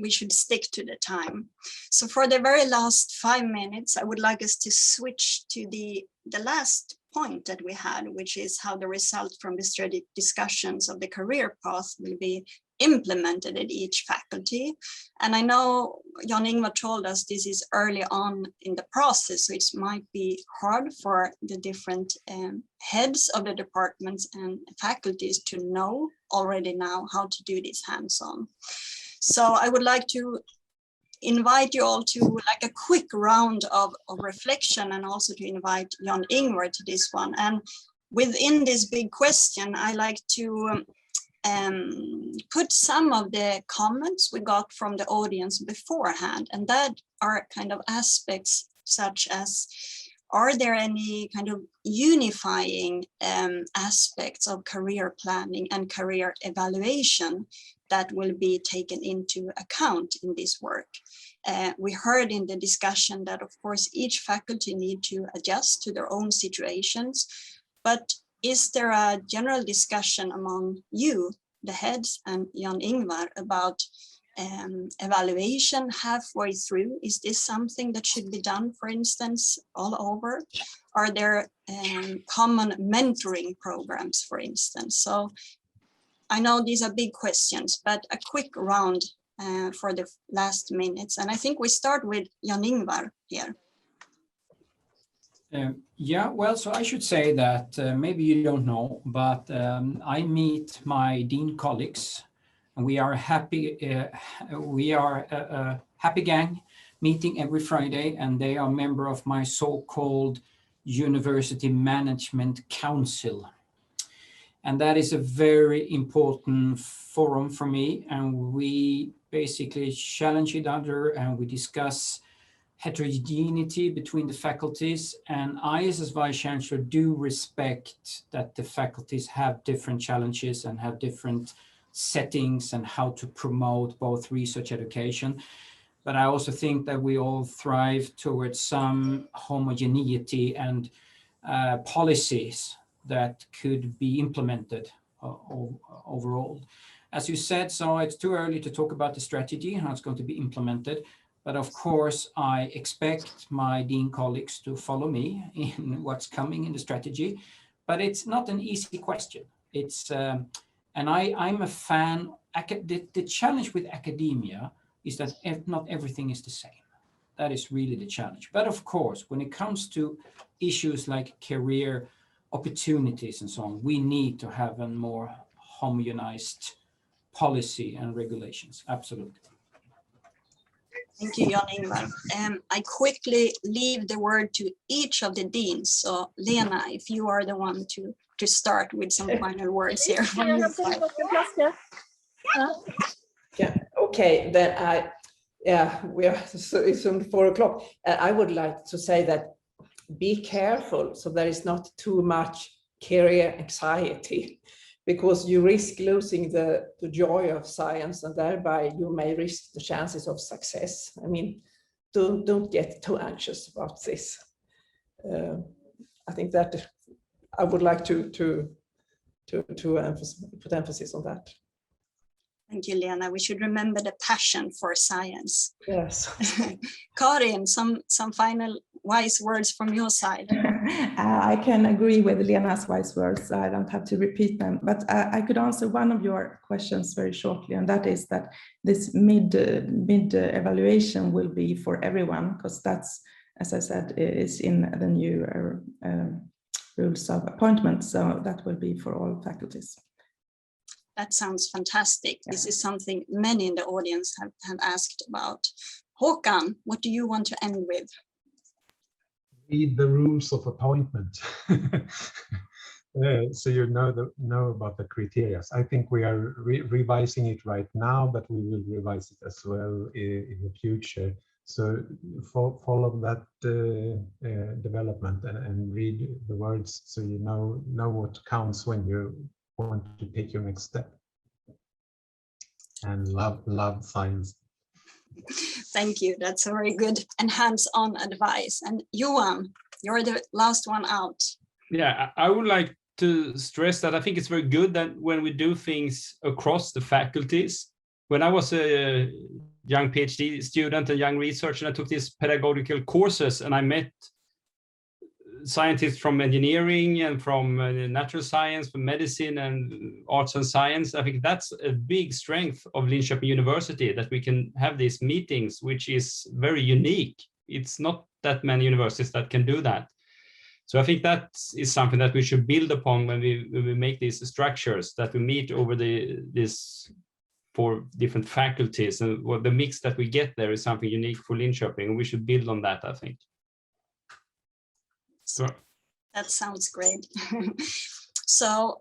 we should stick to the time. So for the very last 5 minutes, I would like us to switch to the last point that we had, which is how the result from the strategic discussions of the career path will be implemented at each faculty. And I know Jan-Ingvar told us this is early on in the process, so it might be hard for the different heads of the departments and faculties to know already now how to do this hands-on. So I would like to invite you all to like a quick round of reflection, and also to invite Jan-Ingvar to this one. And within this big question, I like to put some of the comments we got from the audience beforehand, and that are kind of aspects such as, are there any kind of unifying aspects of career planning and career evaluation that will be taken into account in this work? We heard in the discussion that, of course, each faculty need to adjust to their own situations, but is there a general discussion among you, the heads, and Jan-Ingvar about evaluation halfway through? Is this something that should be done, for instance, all over? Are there common mentoring programs, for instance? So I know these are big questions, but a quick round for the last minutes. And I think we start with Jan-Ingvar here. Yeah, well, so I should say that maybe you don't know, but I meet my dean colleagues, and we are happy. We are a happy gang meeting every Friday, and they are a member of my so-called University Management Council. And that is a very important forum for me, and we basically challenge each other and we discuss heterogeneity between the faculties. And I, as Vice-Chancellor, do respect that the faculties have different challenges and have different settings and how to promote both research education. But I also think that we all thrive towards some homogeneity and policies that could be implemented overall. As you said, so it's too early to talk about the strategy, how it's going to be implemented. But of course, I expect my dean colleagues to follow me in what's coming in the strategy. But it's not an easy question. It's and I'm a fan. The challenge with academia is that not everything is the same. That is really the challenge. But of course, when it comes to issues like career opportunities and so on, we need to have a more homogenized policy and regulations. Absolutely. Thank you, Jan-Ingvar. I quickly leave the word to each of the deans. So Lena, if you are the one to start with some final words here. Yeah, okay, then we are, so it's on 4 o'clock. I would like to say that be careful so there is not too much career anxiety, because you risk losing the joy of science, and thereby you may risk the chances of success. I mean, don't get too anxious about this. I think that I would like to put emphasis on that. Thank you, Lena. We should remember the passion for science. Yes. Karin, some final wise words from your side. I can agree with Lena's wise words. I don't have to repeat them, but I could answer one of your questions very shortly, and that is that this mid evaluation will be for everyone, because that's, as I said, is in the new rules of appointment. So that will be for all faculties. That sounds fantastic. Yeah. This is something many in the audience have asked about. Håkan, what do you want to end with? Read the rules of appointment. So you know about the criteria. I think we are revising it right now, but we will revise it as well in the future. So follow that development and read the words so you know what counts when you want to take your next step. And love science. Thank you. That's very good and hands-on advice. And Johan, you're the last one out. Yeah, I would like to stress that I think it's very good that when we do things across the faculties. When I was a young PhD student, a young researcher, and I took these pedagogical courses, and I met scientists from engineering and from natural science, from medicine and arts and science. I think that's a big strength of Linköping University, that we can have these meetings, which is very unique. It's not that many universities that can do that. So I think that is something that we should build upon when we make these structures, that we meet over this 4 different faculties, and what the mix that we get there is something unique for Linköping, and we should build on that, I think. So. That sounds great. So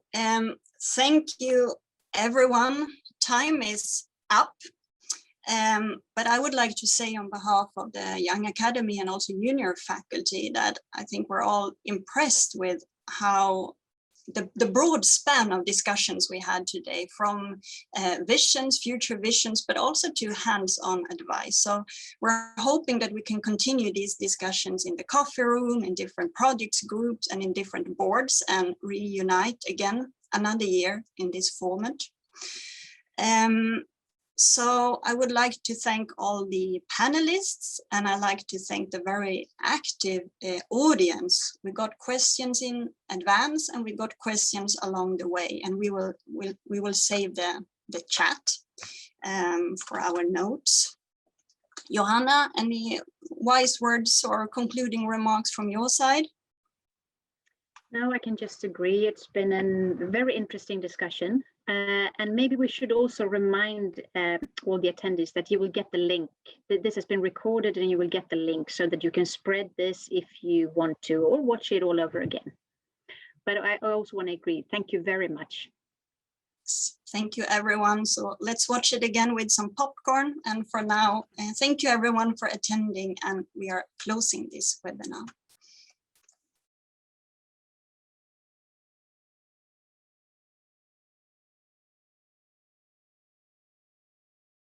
thank you, everyone. Time is up. But I would like to say on behalf of the Young Academy and also junior faculty that I think we're all impressed with how the broad span of discussions we had today, from visions, future visions, but also to hands-on advice. So we're hoping that we can continue these discussions in the coffee room, in different projects groups, and in different boards, and reunite again another year in this format. So I would like to thank all the panelists, and I like to thank the very active audience. We got questions in advance, and we got questions along the way, and we will save the chat for our notes. Johanna, any wise words or concluding remarks from your side? No, I can just agree. It's been a very interesting discussion. And maybe we should also remind all the attendees that you will get the link. That this has been recorded, and you will get the link so that you can spread this if you want to, or watch it all over again. But I also want to agree. Thank you very much. Thank you, everyone. So let's watch it again with some popcorn. And for now, thank you, everyone, for attending. And we are closing this webinar.